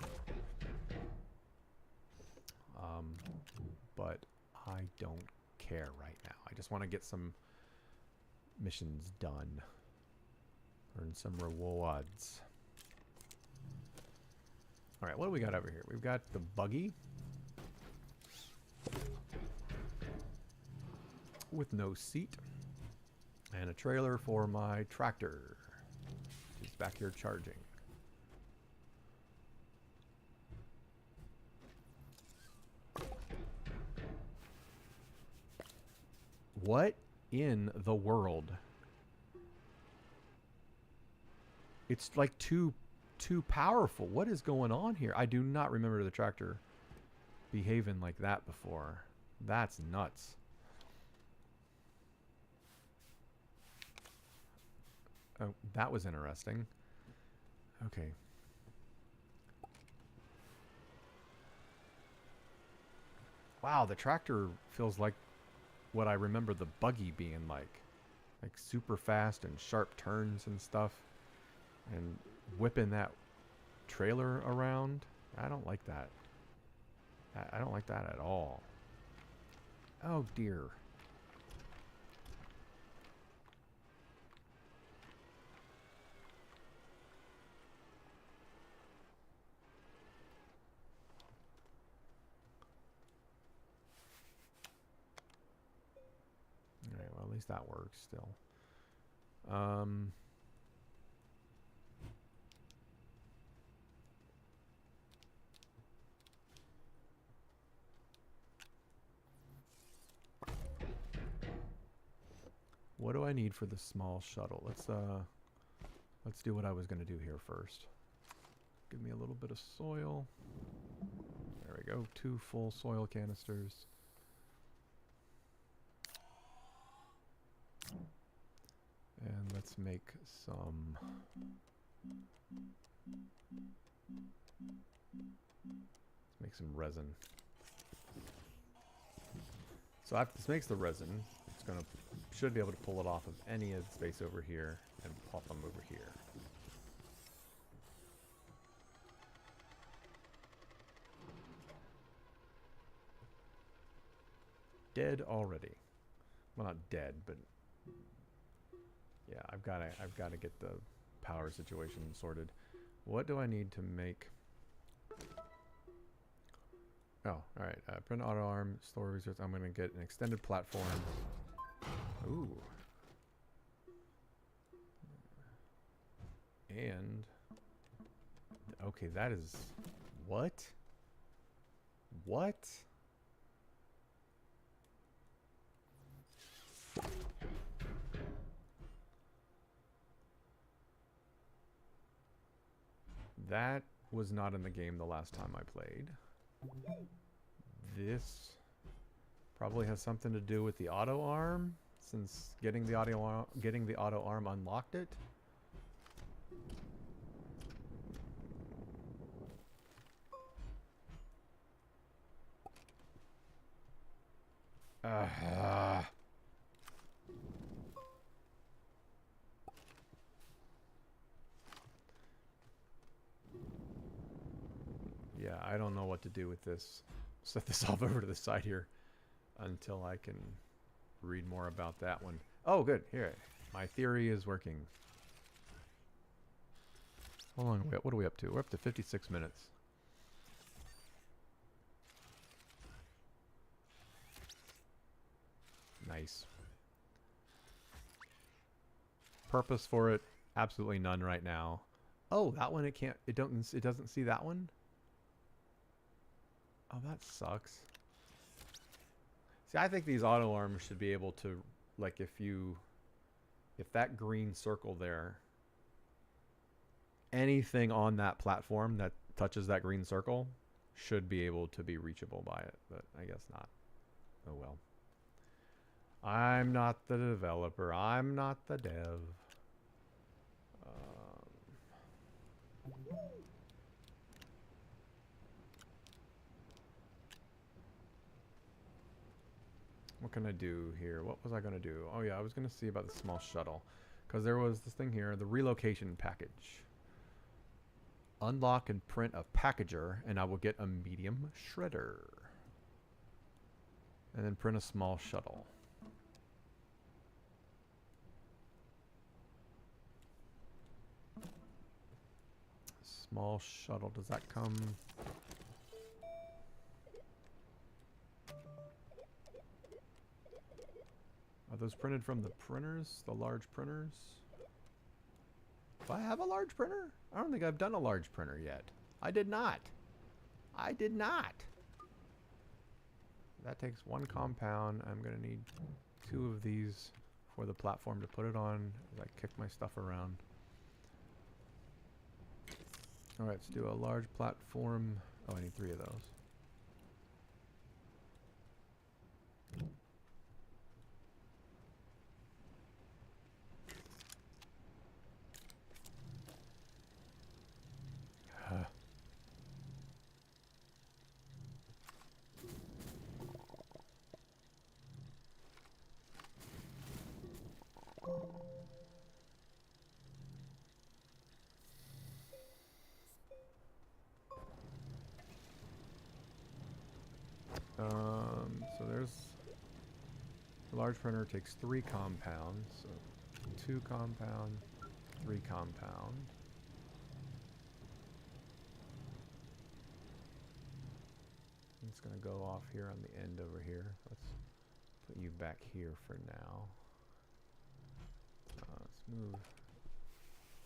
But I don't care right now. I just want to get some missions done. Earn some rewards. Alright, what do we got over here? We've got the buggy. With no seat. And a trailer for my tractor. It's back here charging. What in the world? It's like too powerful. What is going on here? I do not remember the tractor behaving like that before. That's nuts. Oh, that was interesting. Okay. Wow, the tractor feels like what I remember the buggy being like. Like super fast and sharp turns and stuff. And whipping that trailer around. I don't like that. I don't like that at all. Oh dear. Alright, well at least that works still. What do I need for the small shuttle? Let's do what I was going to do here first. Give me a little bit of soil. There we go. 2 full soil canisters. And let's make some resin. So after this makes the resin, it's gonna should be able to pull it off of any of the space over here and pop them over here. Dead already. Well, not dead, but yeah, I've gotta get the power situation sorted. What do I need to make? Oh, all right. Print auto arm, store resource. I'm gonna get an extended platform. Ooh. And okay, that is what? What? That was not in the game the last time I played. This probably has something to do with the auto arm, since getting the auto arm unlocked it. Yeah, I don't know what to do with this. Set this off over to the side here until I can read more about that one. Oh, good. Here. My theory is working. Hold on. What are we up to? We're up to 56 minutes. Nice. Purpose for it, absolutely none right now. Oh, that one it doesn't see that one? Oh, that sucks. See, I think these auto arms should be able to, like, if that green circle there, anything on that platform that touches that green circle should be able to be reachable by it, but I guess not. Oh well. I'm not the developer. I'm not the dev. What can I do here? What was I going to do? Oh yeah, I was going to see about the small shuttle. Because there was this thing here, the relocation package. Unlock and print a packager, and I will get a medium shredder. And then print a small shuttle. Small shuttle, does that come? Are those printed from the printers? The large printers? Do I have a large printer? I don't think I've done a large printer yet. I did not. I did not. That takes one compound. I'm going to need 2 of these for the platform to put it on as I kick my stuff around. Alright, let's do a large platform. Oh, I need 3 of those. So there's the large printer takes 3 compounds. So 2 compound, 3 compound. It's going to go off here on the end over here. Let's put you back here for now. Let's move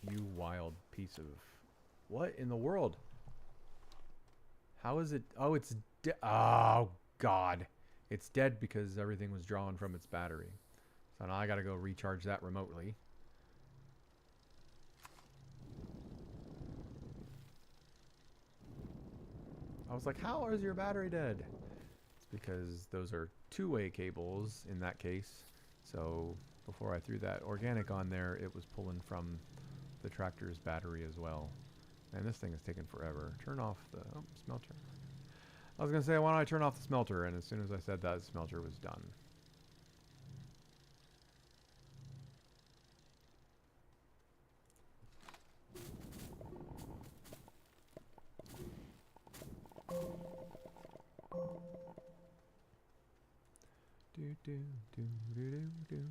you wild piece of... What in the world? How is it? Oh, it's oh, God. It's dead because everything was drawn from its battery. So now I got to go recharge that remotely. I was like, how is your battery dead? It's because those are 2-way cables in that case. So before I threw that organic on there, it was pulling from the tractor's battery as well. And this thing is taking forever. Turn off the smelter. I was gonna say, why don't I turn off the smelter? And as soon as I said that, the smelter was done. Do do do do do do.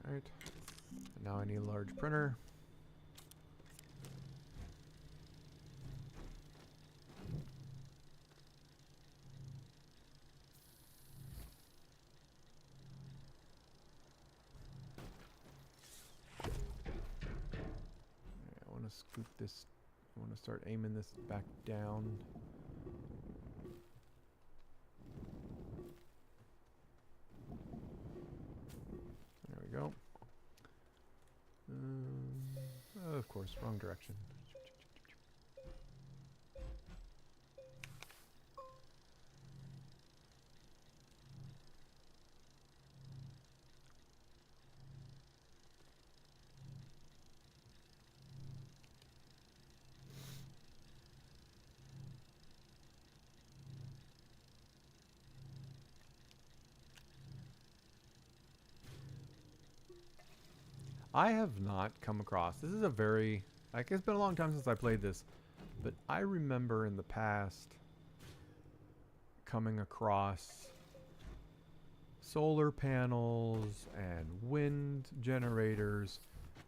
Alright. Now I need a large printer. I want to scoop this. I want to start aiming this back down. There we go. Of course, wrong direction. I have not come across. This is a very. Like, it's been a long time since I played this, but I remember in the past coming across solar panels and wind generators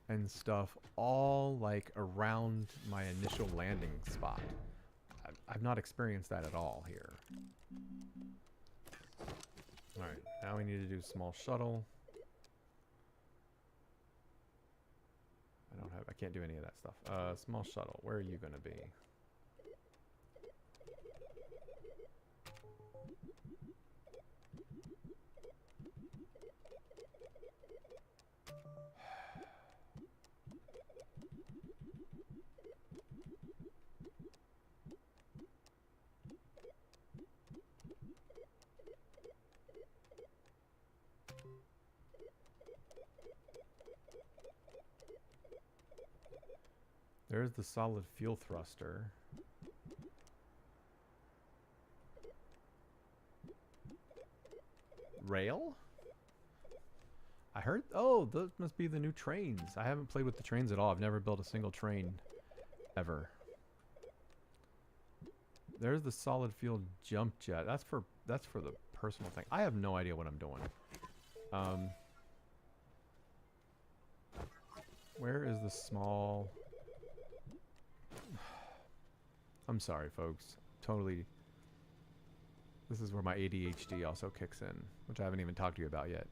and stuff all like around my initial landing spot. I've not experienced that at all here. Alright, now we need to do small shuttle. I can't do any of that stuff. Small shuttle, where are you gonna be? There's the solid fuel thruster. Rail? I heard... Oh, those must be the new trains. I haven't played with the trains at all. I've never built a single train. Ever. There's the solid fuel jump jet. That's for the personal thing. I have no idea what I'm doing. Where is the small... I'm sorry, folks. Totally. This is where my ADHD also kicks in, which I haven't even talked to you about yet.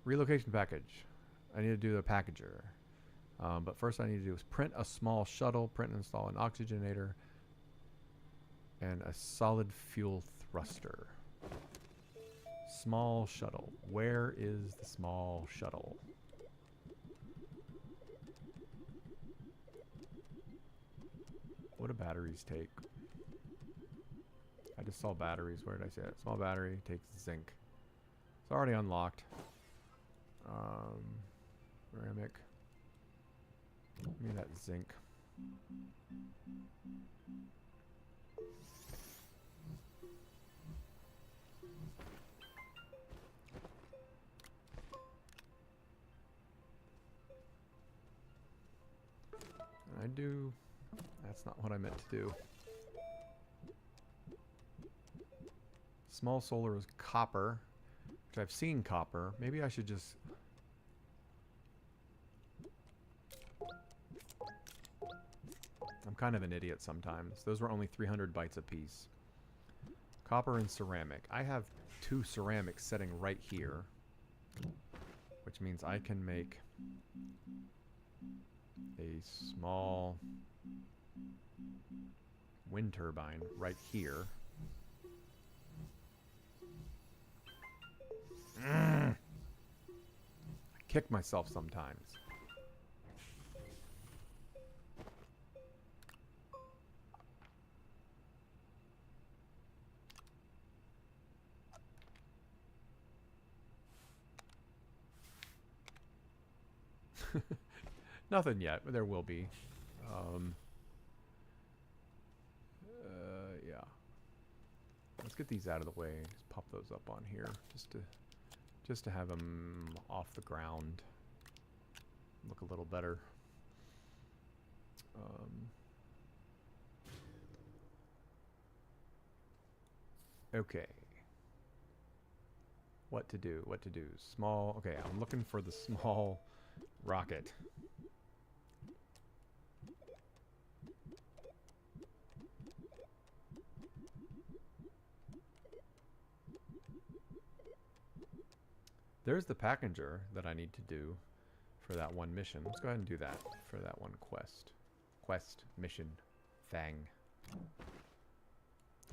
Relocation package. I need to do the packager. But first I need to do is print a small shuttle, print and install an oxygenator, and a solid fuel thruster. Small shuttle. Where is the small shuttle? What do batteries take? I just saw batteries. Where did I say it? Small battery takes zinc. It's already unlocked. Ceramic. Give me that zinc. I do... That's not what I meant to do. Small solar is copper, which I've seen copper. Maybe I should just... I'm kind of an idiot sometimes. Those were only 300 bytes apiece. Copper and ceramic. I have 2 ceramics sitting right here, which means I can make a small wind turbine right here. I kick myself sometimes. Nothing yet, but there will be. Yeah. Let's get these out of the way. Just pop those up on here, just to have them off the ground. Look a little better. Okay. What to do? What to do? Small. Okay, I'm looking for the small rocket. There's the packager that I need to do for that one mission. Let's go ahead and do that for that one quest. Mission thing.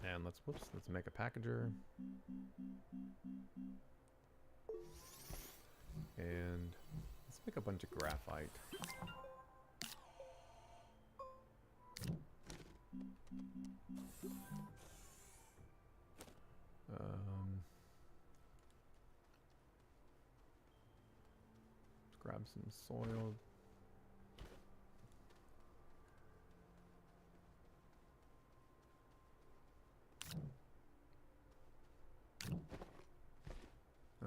And let's make a packager. And let's make a bunch of graphite. Let's grab some soil.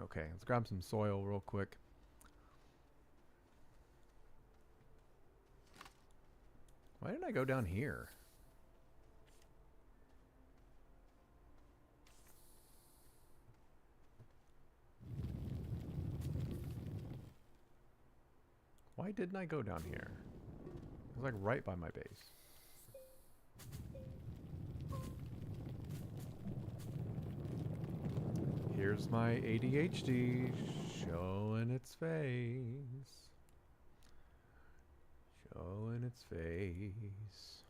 Okay, let's grab some soil real quick. Why didn't I go down here? Why didn't I go down here? It was like right by my base. Here's my ADHD showing its face. Showing its face.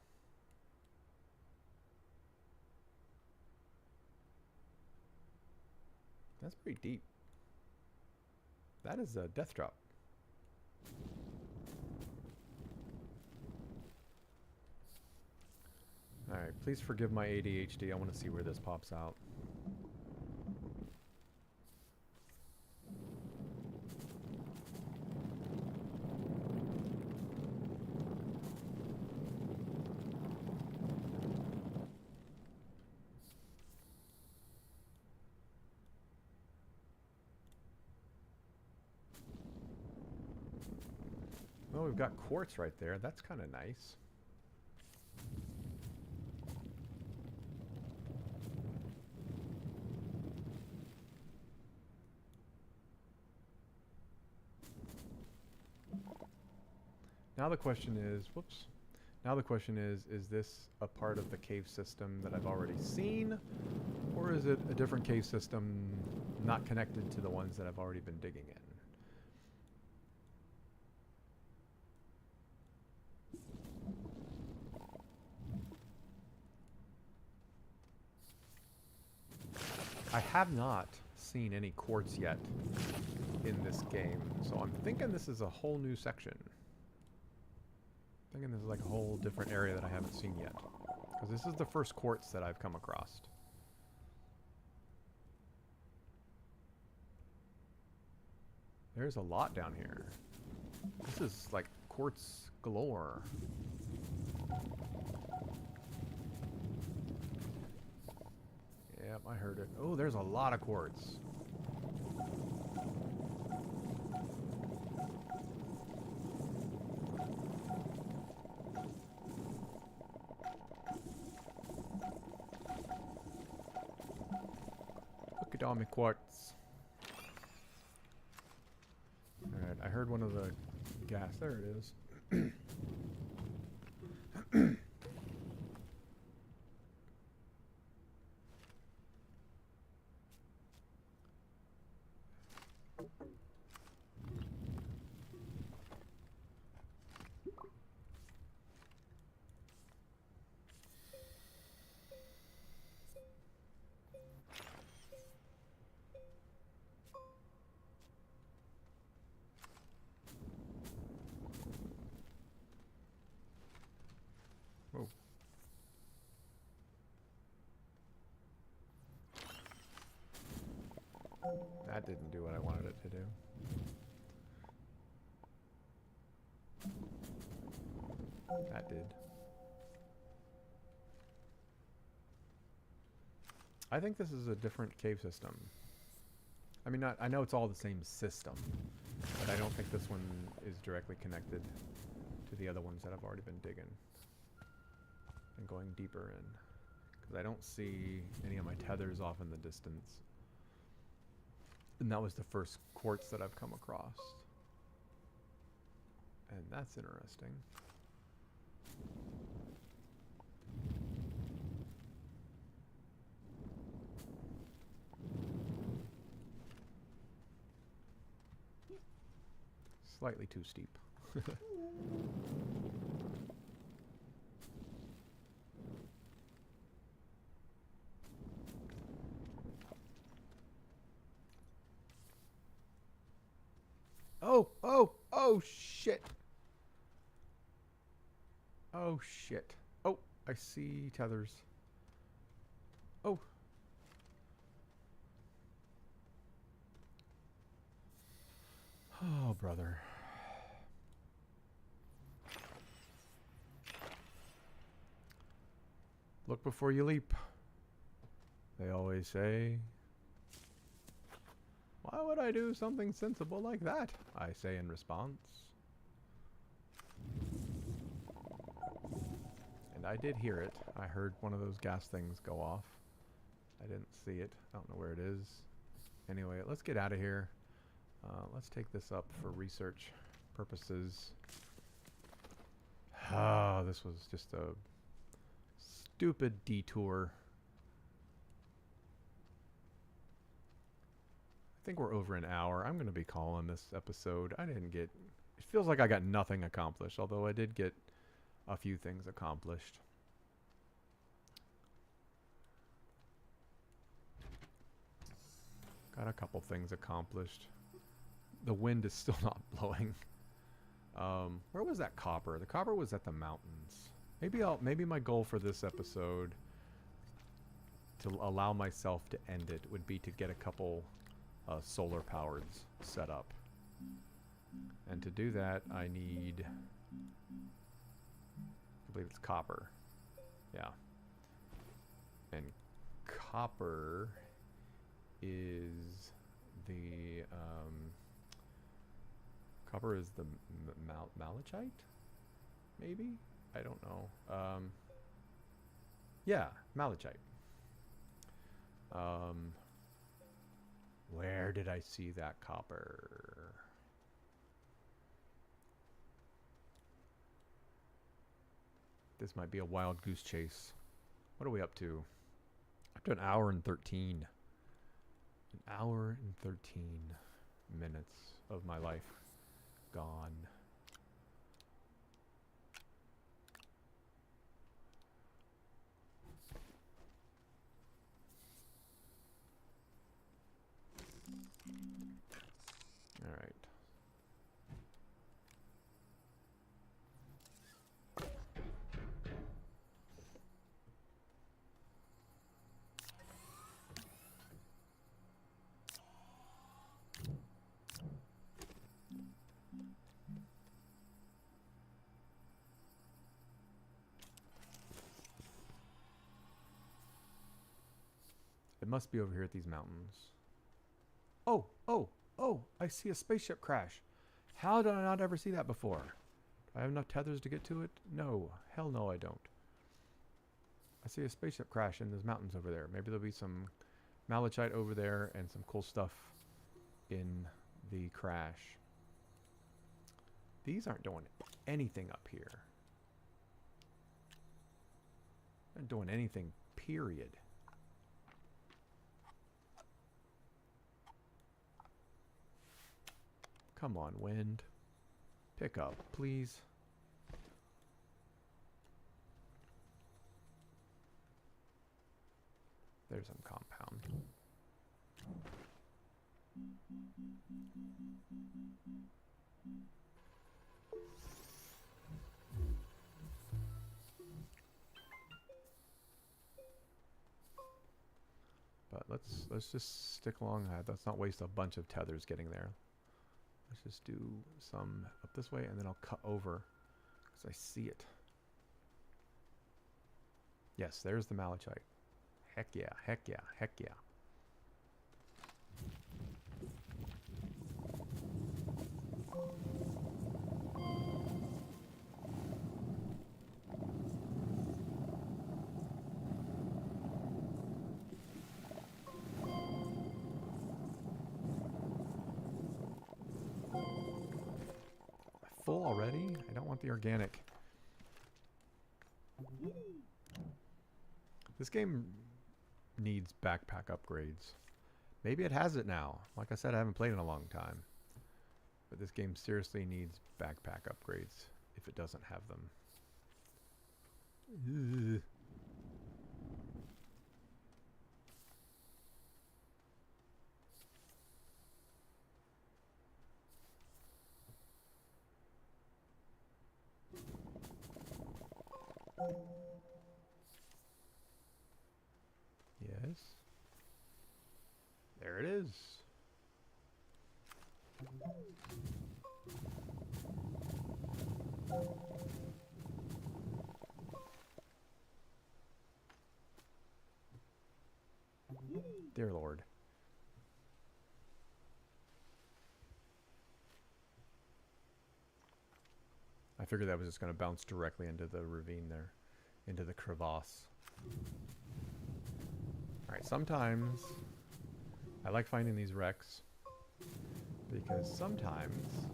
That's pretty deep. That is a death drop. Alright, please forgive my ADHD. I want to see where this pops out. Oh, we've got quartz right there. That's kind of nice. Now the question is, whoops. Now the question is this a part of the cave system that I've already seen? Or is it a different cave system not connected to the ones that I've already been digging in? I have not seen any quartz yet in this game, so I'm thinking this is a whole new section. I'm thinking this is like a whole different area that I haven't seen yet. Because this is the first quartz that I've come across. There's a lot down here. This is like quartz galore. Yep, I heard it. Oh, there's a lot of quartz. Look at all my quartz. Alright, I heard one of the gas. There it is. Oh. That didn't do what I wanted it to do. That did. I think this is a different cave system. I mean, I know it's all the same system, but I don't think this one is directly connected to the other ones that I've already been digging and going deeper in. Because I don't see any of my tethers off in the distance. And that was the first quartz that I've come across. And that's interesting. Slightly too steep. Oh, shit. Oh, shit. Oh, I see tethers. Oh. Oh, brother. Look before you leap. They always say. Why would I do something sensible like that? I say in response. And I did hear it. I heard one of those gas things go off. I didn't see it. I don't know where it is. Anyway, let's get out of here. Let's take this up for research purposes. Ah, this was just a stupid detour. I think we're over an hour. I'm going to be calling this episode. I didn't get... It feels like I got nothing accomplished, although I did get a few things accomplished. Got a couple things accomplished. The wind is still not blowing. Where was that copper? The copper was at the mountains. Maybe my goal for this episode, to allow myself to end it, would be to get a couple solar powers set up. And to do that, I need... I believe it's copper. Yeah. And copper is the... copper is the malachite? Maybe? I don't know. Yeah, malachite. Where did I see that copper? This might be a wild goose chase. What are we up to? Up to an hour and 13. An hour and 13 minutes of my life gone. All right. It must be over here at these mountains. Oh, I see a spaceship crash. How did I not ever see that before? Do I have enough tethers to get to it? No. Hell no, I don't. I see a spaceship crash in those mountains over there. Maybe there'll be some malachite over there and some cool stuff in the crash. These aren't doing anything up here. They're not doing anything, period. Come on, wind. Pick up, please. There's some compound. But let's just stick along that. Let's not waste a bunch of tethers getting there. Let's just do some up this way, and then I'll cut over because I see it. Yes, there's the malachite. Heck yeah, heck yeah, heck yeah. Full already? I don't want the organic. This game needs backpack upgrades. Maybe it has it now. Like I said, I haven't played in a long time. But this game seriously needs backpack upgrades if it doesn't have them. Ugh. Yes. There it is. Dear Lord. I figured that was just going to bounce directly into the ravine there. Into the crevasse. Alright, sometimes I like finding these wrecks because sometimes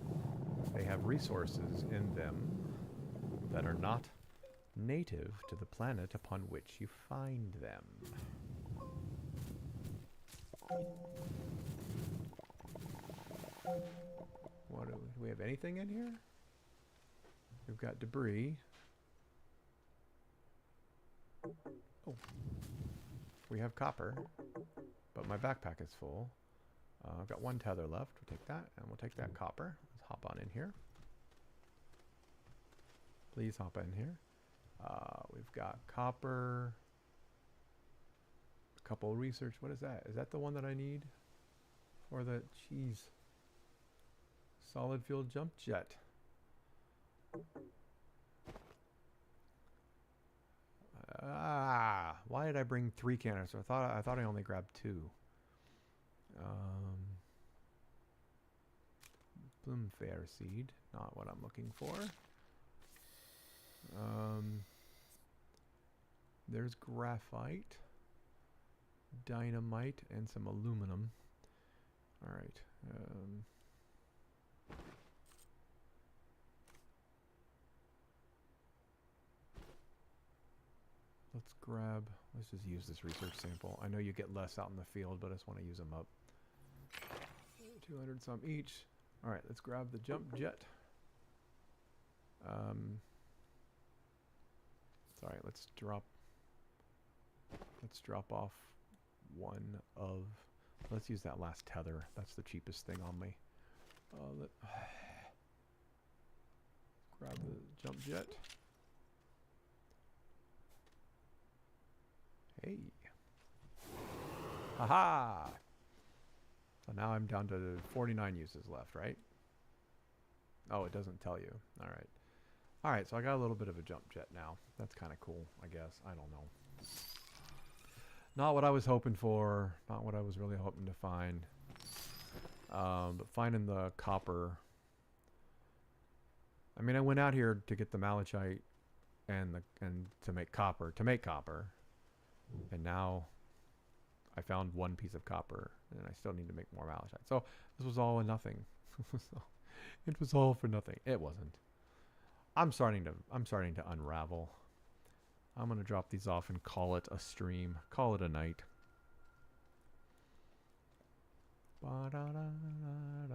they have resources in them that are not native to the planet upon which you find them. What do we have anything in here? We've got debris. Oh. We have copper, but my backpack is full. I've got one tether left. We'll take that, and we'll take that copper. Let's hop on in here. Please hop in here. We've got copper. A couple research. What is that? Is that the one that I need? For the cheese. Solid fuel jump jet. Why did I bring 3 canisters? I thought I only grabbed 2. Bloomfair seed, not what I'm looking for. There's graphite, dynamite, and some aluminum. All right. Let's just use this research sample. I know you get less out in the field, but I just want to use them up. 200 some each. All right, let's grab the jump jet. Sorry, let's drop off one of, let's use that last tether. That's the cheapest thing on me. Grab the jump jet. Hey. Aha! So now I'm down to 49 uses left, right? Oh, it doesn't tell you. All right. All right, so I got a little bit of a jump jet now. That's kind of cool, I guess. I don't know. Not what I was hoping for. Not what I was really hoping to find. But finding the copper. I mean, I went out here to get the malachite and to make copper. And now I found one piece of copper, and I still need to make more malachite. So this was all or nothing. It was all for nothing. It wasn't. I'm starting to unravel. I'm gonna drop these off and call it a stream. Call it a night. Ba-da-da-da-da.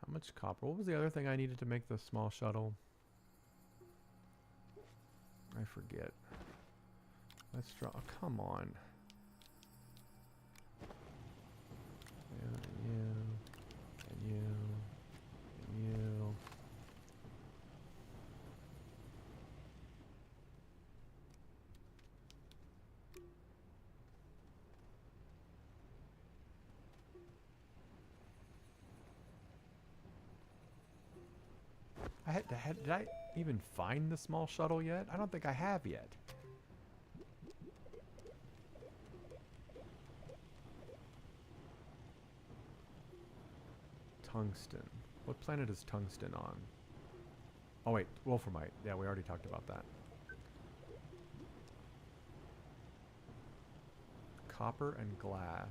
How much copper? What was the other thing I needed to make the small shuttle? I forget. Let's draw. Oh, come on. And you. And you. And you. Did I even find the small shuttle yet? I don't think I have yet. Tungsten. What planet is tungsten on? Oh wait, wolframite. Yeah, we already talked about that. Copper and glass.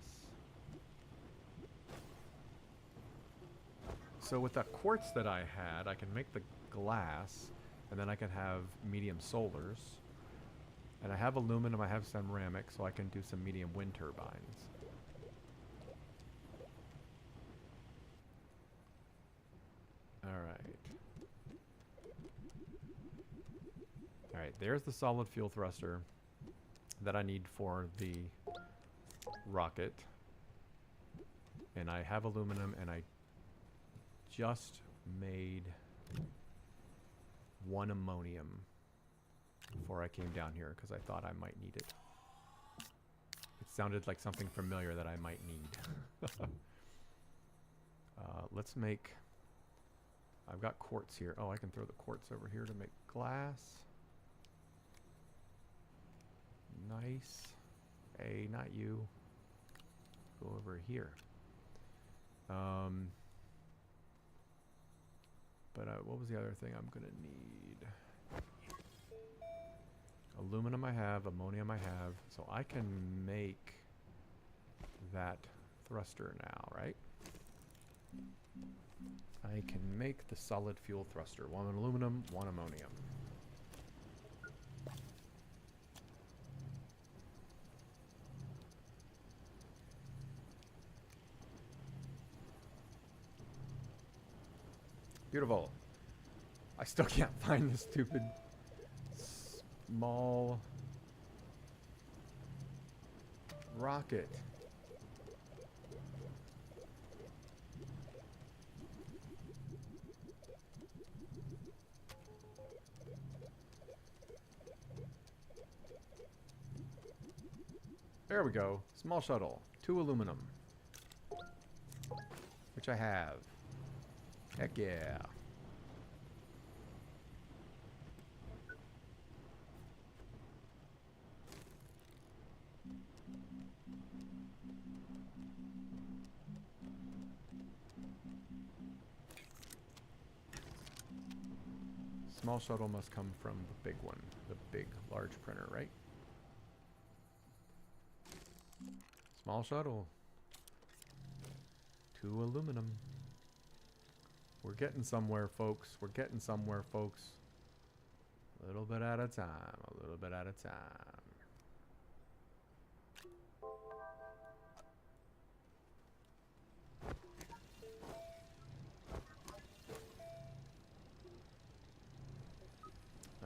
So with that quartz that I had, I can make the glass, and then I can have medium solars. And I have aluminum, I have ceramic, so I can do some medium wind turbines. Alright. Alright, there's the solid fuel thruster that I need for the rocket. And I have aluminum, and I just made one ammonium before I came down here because I thought I might need it. It sounded like something familiar that I might need. Let's make... I've got quartz here. Oh, I can throw the quartz over here to make glass. Nice. Hey, not you. Go over here. But what was the other thing I'm gonna need? Aluminum I have, ammonium I have, so I can make that thruster now, right? I can make the solid fuel thruster. One aluminum, one ammonium. Beautiful. I still can't find this stupid small rocket. There we go. Small shuttle. 2 aluminum. Which I have. Heck yeah. Small shuttle must come from the big one. The big, large printer, right? Small shuttle. 2 aluminum. We're getting somewhere, folks. We're getting somewhere, folks. A little bit at a time. A little bit at a time.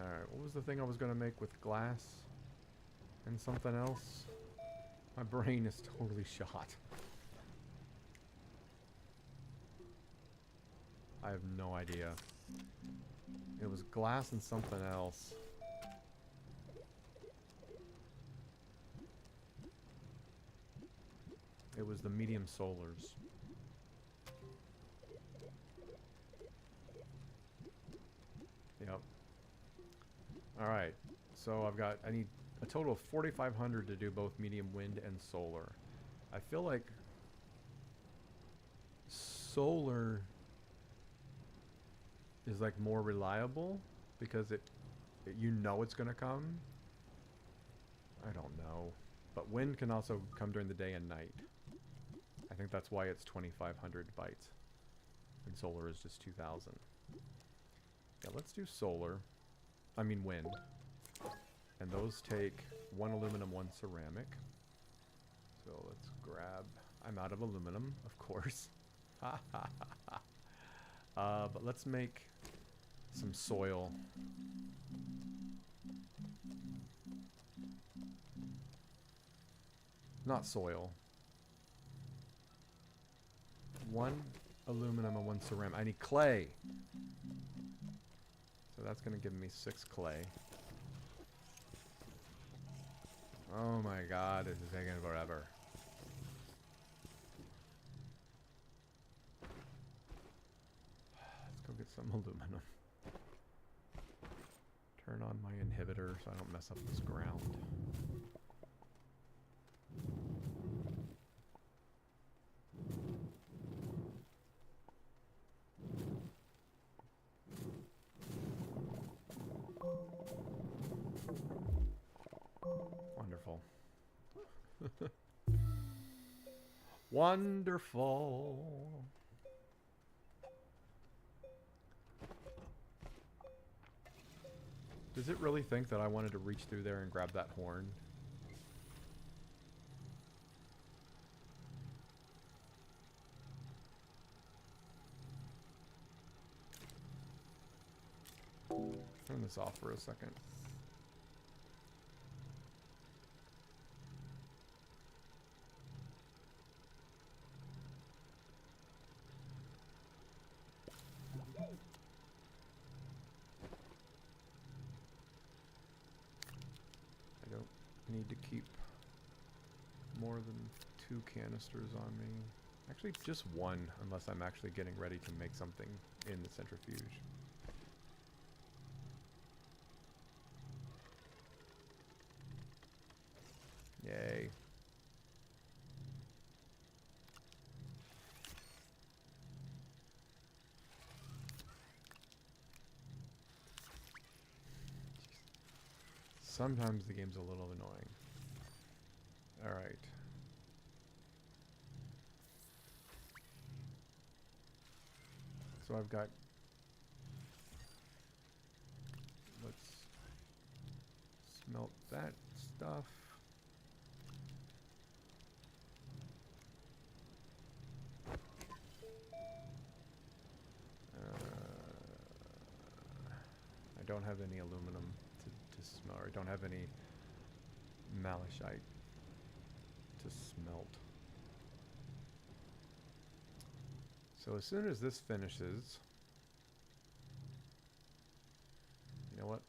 Alright, what was the thing I was going to make with glass and something else? My brain is totally shot. I have no idea. It was glass and something else. It was the medium solars. Yep. Alright. So I need a total of 4,500 to do both medium wind and solar. I feel like solar is like more reliable because you know it's gonna come. I don't know, but wind can also come during the day and night. I think that's why it's 2,500 bytes and solar is just 2,000. Yeah, let's do solar. I mean wind. And those take 1 aluminum, 1 ceramic. So let's grab... I'm out of aluminum, of course. But let's make some soil. Not soil. 1 aluminum and 1 ceramic. I need clay. So that's going to give me 6 clay. Oh my god, this is taking forever. Let's go get some aluminum. Turn on my inhibitor so I don't mess up this ground. Wonderful. Wonderful. Does it really think that I wanted to reach through there and grab that horn? Turn this off for a second. I don't need to keep more than 2 canisters on me. Actually, just 1, unless I'm actually getting ready to make something in the centrifuge. Yay. Sometimes the game's a little annoying. Alright. So I've got... Let's smelt that stuff. I don't have any aluminum to smelt, or I don't have any malachite to smelt. So as soon as this finishes, you know what?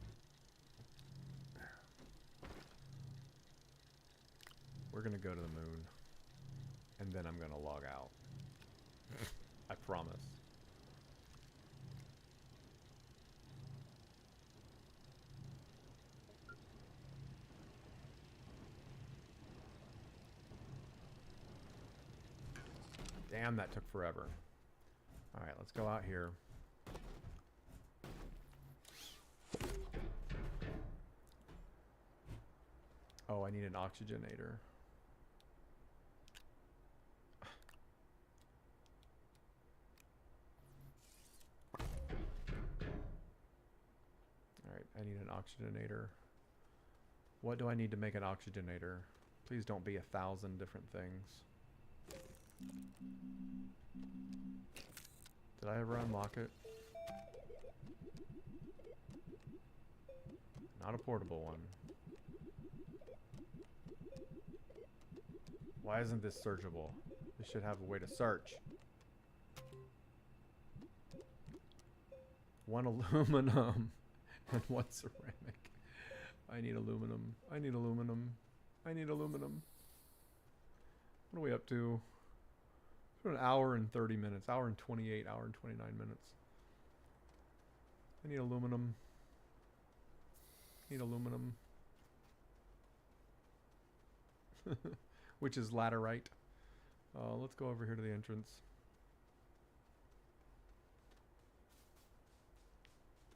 We're gonna go to the moon, and then I'm gonna log out. I promise. Damn, that took forever. Alright, let's go out here. Oh, I need an oxygenator. Alright, I need an oxygenator. What do I need to make an oxygenator? Please don't be 1,000 different things. Did I ever unlock it? Not a portable one. Why isn't this searchable? This should have a way to search. 1 aluminum and 1 ceramic. I need aluminum. I need aluminum. I need aluminum. What are we up to? An hour and 30 minutes. Hour and 28. Hour and 29 minutes. I need aluminum. Need aluminum. Which is laterite. Let's go over here to the entrance.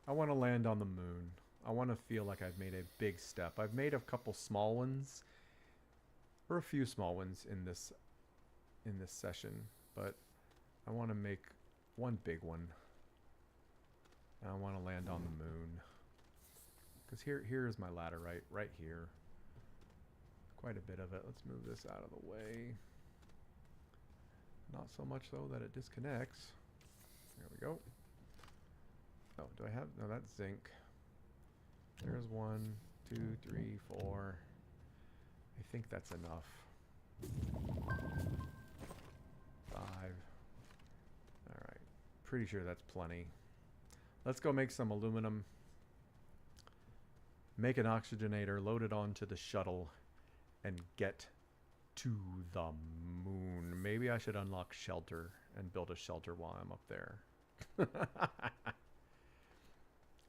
I want to land on the moon. I want to feel like I've made a big step. I've made a couple small ones, or a few small ones in this session, but I want to make one big one. And I want to land on the moon. Because here is my laterite, right here. Quite a bit of it. Let's move this out of the way. Not so much though that it disconnects. There we go. Oh, do I have... No, that's zinc. There's 1, 2, 3, 4. I think that's enough. 5. Alright. Pretty sure that's plenty. Let's go make some aluminum. Make an oxygenator, load it onto the shuttle, and get to the moon. Maybe I should unlock shelter and build a shelter while I'm up there.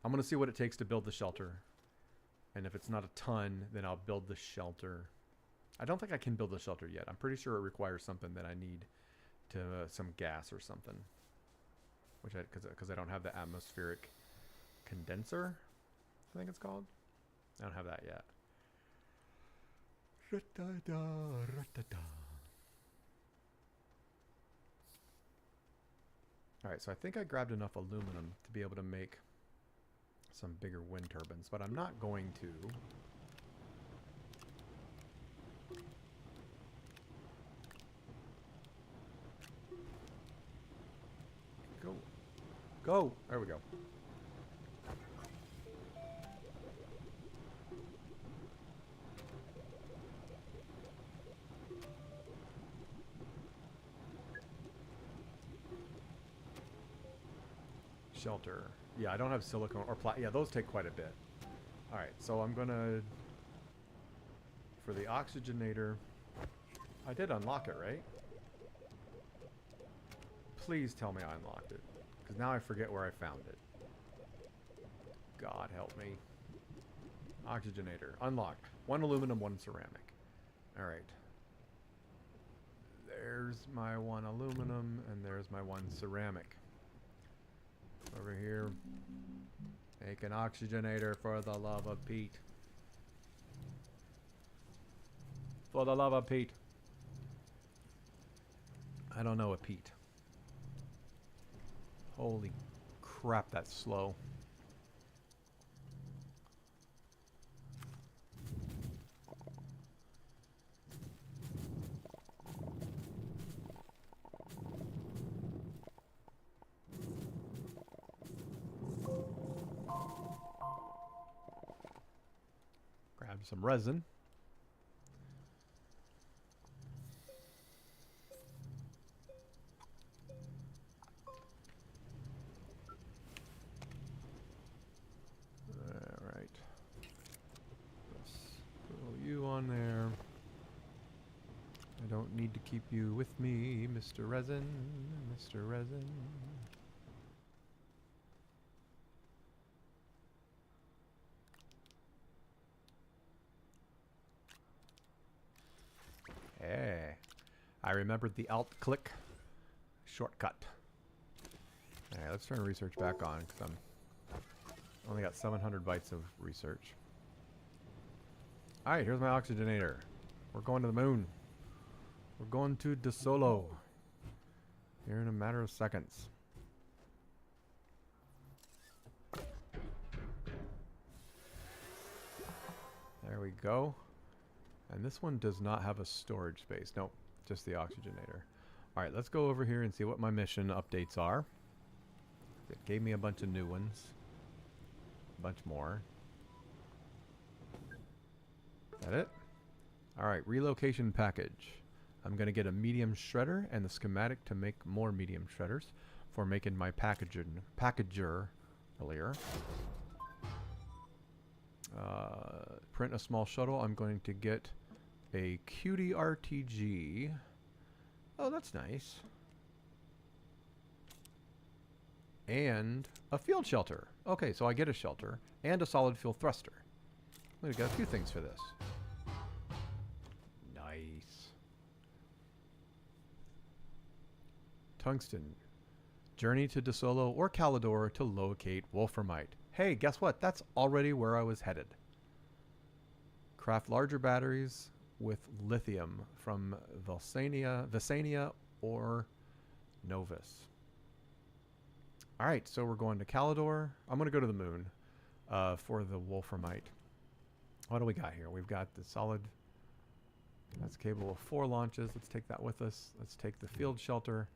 I'm going to see what it takes to build the shelter. And if it's not a ton, then I'll build the shelter. I don't think I can build the shelter yet. I'm pretty sure it requires something that I need to some gas or something. Which because I don't have the atmospheric condenser, I think it's called. I don't have that yet. Alright, so I think I grabbed enough aluminum to be able to make some bigger wind turbines, but I'm not going to. Go. Go! There we go. Shelter. Yeah, I don't have silicone or yeah, those take quite a bit. Alright, so I'm gonna... For the oxygenator... I did unlock it, right? Please tell me I unlocked it. Because now I forget where I found it. God help me. Oxygenator. Unlocked. 1 aluminum, 1 ceramic. Alright. There's my 1 aluminum, and there's my 1 ceramic. Over here. Make an oxygenator for the love of Pete. For the love of Pete. I don't know a Pete. Holy crap, that's slow. Grab some resin. Alright. Let's throw you on there. I don't need to keep you with me, Mr. Resin. Mr. Resin. Hey, I remembered the alt click shortcut. Alright, let's turn research back on because I'm only got 700 bytes of research. Alright, here's my oxygenator. We're going to the moon. We're going to De Solo here in a matter of seconds. There we go. And this one does not have a storage space. Nope, just the oxygenator. Alright, let's go over here and see what my mission updates are. It gave me a bunch of new ones. A bunch more. Is that it? Alright, relocation package. I'm going to get a medium shredder and the schematic to make more medium shredders for making my packager earlier. Print a small shuttle. I'm going to get a cutie RTG. Oh, that's nice. And a field shelter. Okay, so I get a shelter and a solid fuel thruster. I'm going to get a few things for this. Nice. Tungsten. Journey to De Solo or Calidor to locate Wolframite. Hey, guess what? That's already where I was headed. Craft larger batteries with lithium from Visania or Novus. Alright, so we're going to Calidor. I'm going to go to the moon for the Wolframite. What do we got here? We've got the solid... That's capable of 4 launches. Let's take that with us. Let's take the field shelter.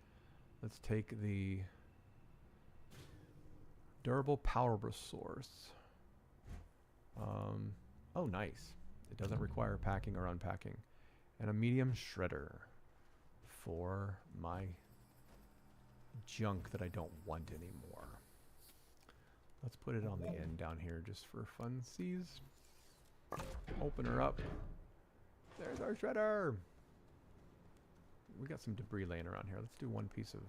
Let's take the... durable power source. Oh, nice. It doesn't require packing or unpacking. And a medium shredder for my junk that I don't want anymore. Let's put it on the end down here just for funsies. Open her up. There's our shredder. We got some debris laying around here. Let's do one piece of...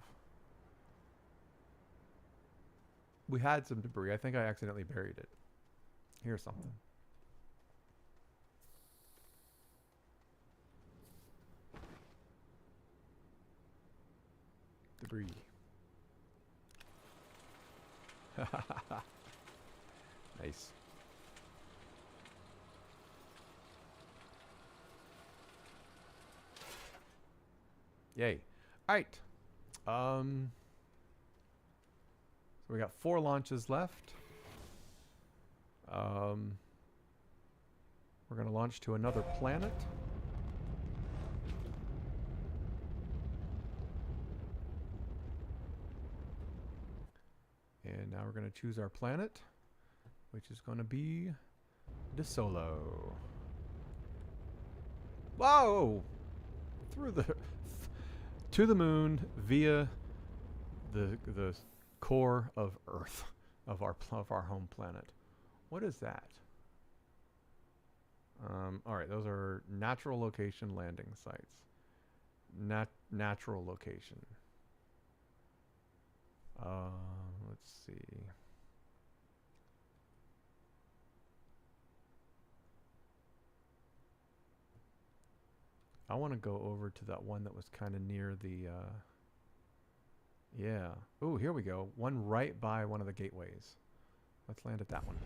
We had some debris. I think I accidentally buried it. Here's something. Debris. Nice. Yay. All right. So we got 4 launches left. We're going to launch to another planet. And now we're going to choose our planet, which is going to be De Solo. Whoa! Through the to the moon via the core of Earth, of our home planet. What is that? All right, those are natural location landing sites. Natural location. Let's see. I want to go over to that one that was kind of near the, yeah. Oh, here we go. One right by one of the gateways. Let's land at that one.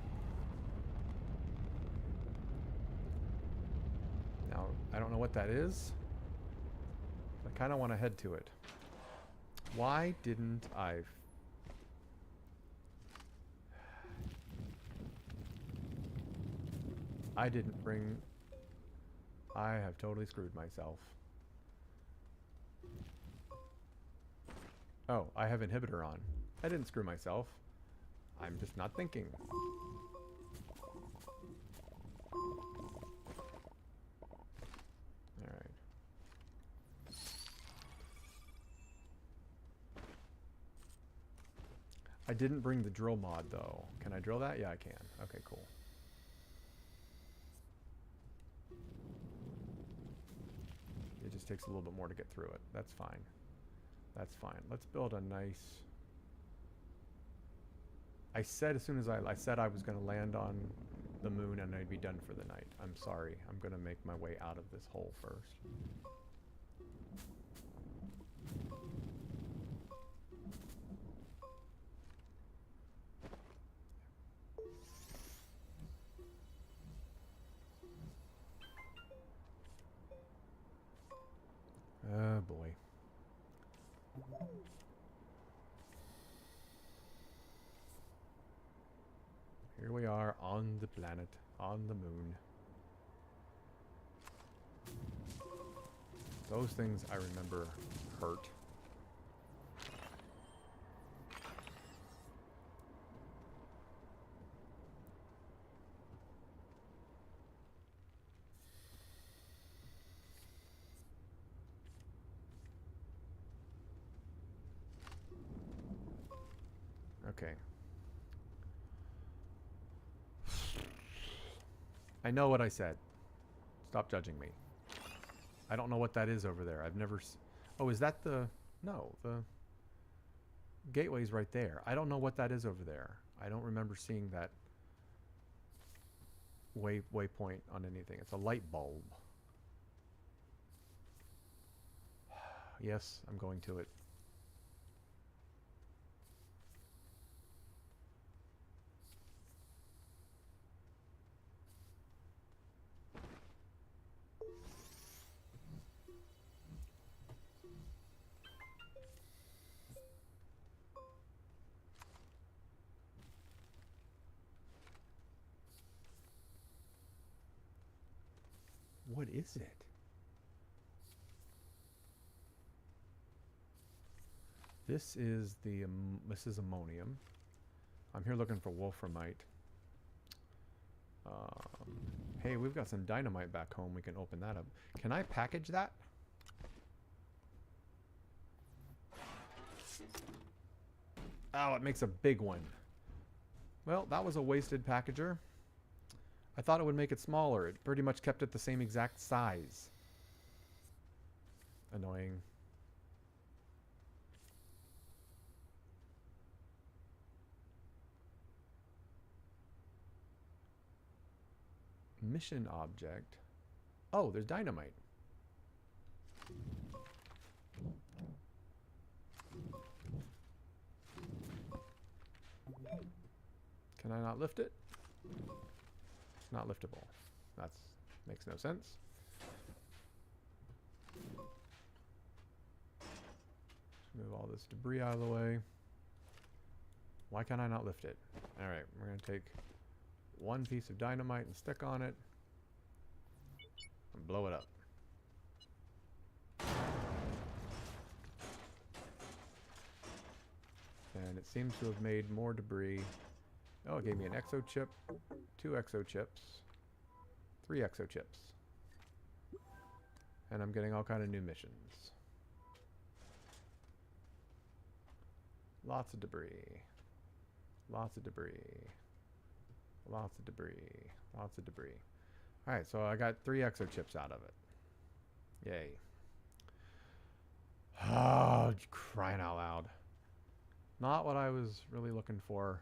Now, I don't know what that is. I kind of want to head to it. Why didn't I... I didn't bring... I have totally screwed myself. Oh, I have inhibitor on. I didn't screw myself. I'm just not thinking. Alright. I didn't bring the drill mod though. Can I drill that? Yeah, I can. Okay, cool. It just takes a little bit more to get through it. That's fine. That's fine. Let's build a nice... I said as soon as I said I was going to land on the moon and I'd be done for the night. I'm sorry. I'm going to make my way out of this hole first. Oh boy. Here we are on the planet, on the moon. Those things I remember hurt. Okay. I know what I said. Stop judging me. I don't know what that is over there. I've never... Oh, is that the... No, the... gateway's right there. I don't know what that is over there. I don't remember seeing that waypoint on anything. It's a light bulb. Yes, I'm going to it. What is it? This is the this is ammonium. I'm here looking for wolframite. Hey, we've got some dynamite back home. We can open that up. Can I package that? Oh, it makes a big one. Well, that was a wasted packager. I thought it would make it smaller. It pretty much kept it the same exact size. Annoying. mission object. Oh, there's dynamite. Can I not lift it? It's not liftable. That's makes no sense. Move all this debris out of the way. Why can't I not lift it? Alright, we're going to take one piece of dynamite and stick on it and blow it up. And it seems to have made more debris. Oh, it gave me an exo chip, 2 exo chips, 3 exo chips. And I'm getting all kind of new missions. Lots of debris. Lots of debris. Lots of debris. Lots of debris. Alright, so I got 3 exo chips out of it. Yay. Oh, crying out loud. Not what I was really looking for.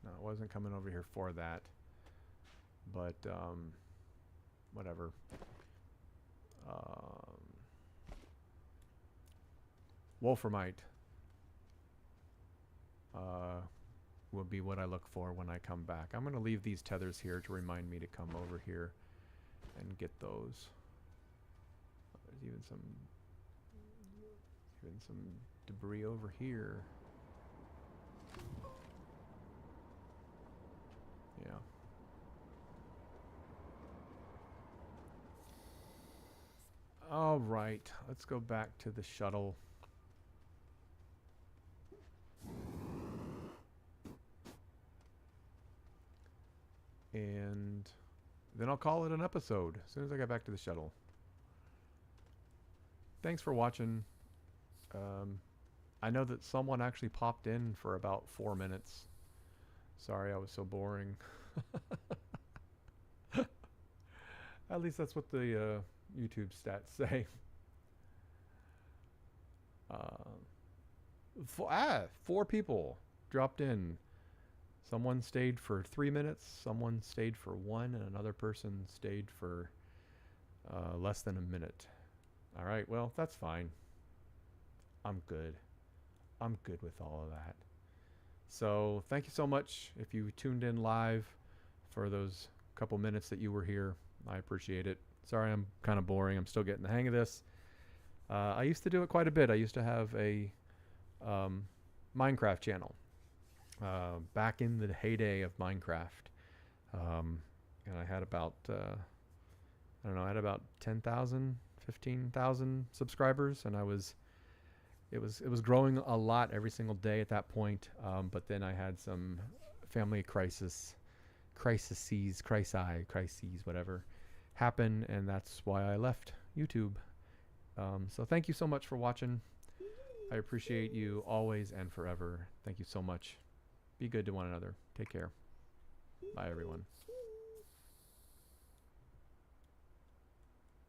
No, I wasn't coming over here for that. But, whatever. Wolframite will be what I look for when I come back. I'm going to leave these tethers here to remind me to come over here and get those. There's even some debris over here. Yeah. All right, let's go back to the shuttle. And then I'll call it an episode as soon as I get back to the shuttle. Thanks for watching. I know that someone actually popped in for about 4 minutes. Sorry I was so boring. At least that's what the YouTube stats say. 4 people dropped in. Someone stayed for 3 minutes, someone stayed for 1, and another person stayed for less than a minute. Alright, well, that's fine. I'm good. I'm good with all of that. So, thank you so much if you tuned in live for those couple minutes that you were here. I appreciate it. Sorry I'm kind of boring. I'm still getting the hang of this. I used to do it quite a bit. I used to have a Minecraft channel. Back in the heyday of Minecraft. And I had about, I don't know, I had about 10,000, 15,000 subscribers, and it was growing a lot every single day at that point. But then I had some family crises, whatever, happen, and that's why I left YouTube. So thank you so much for watching. I appreciate you always and forever. Thank you so much. Be good to one another. Take care. Bye, everyone.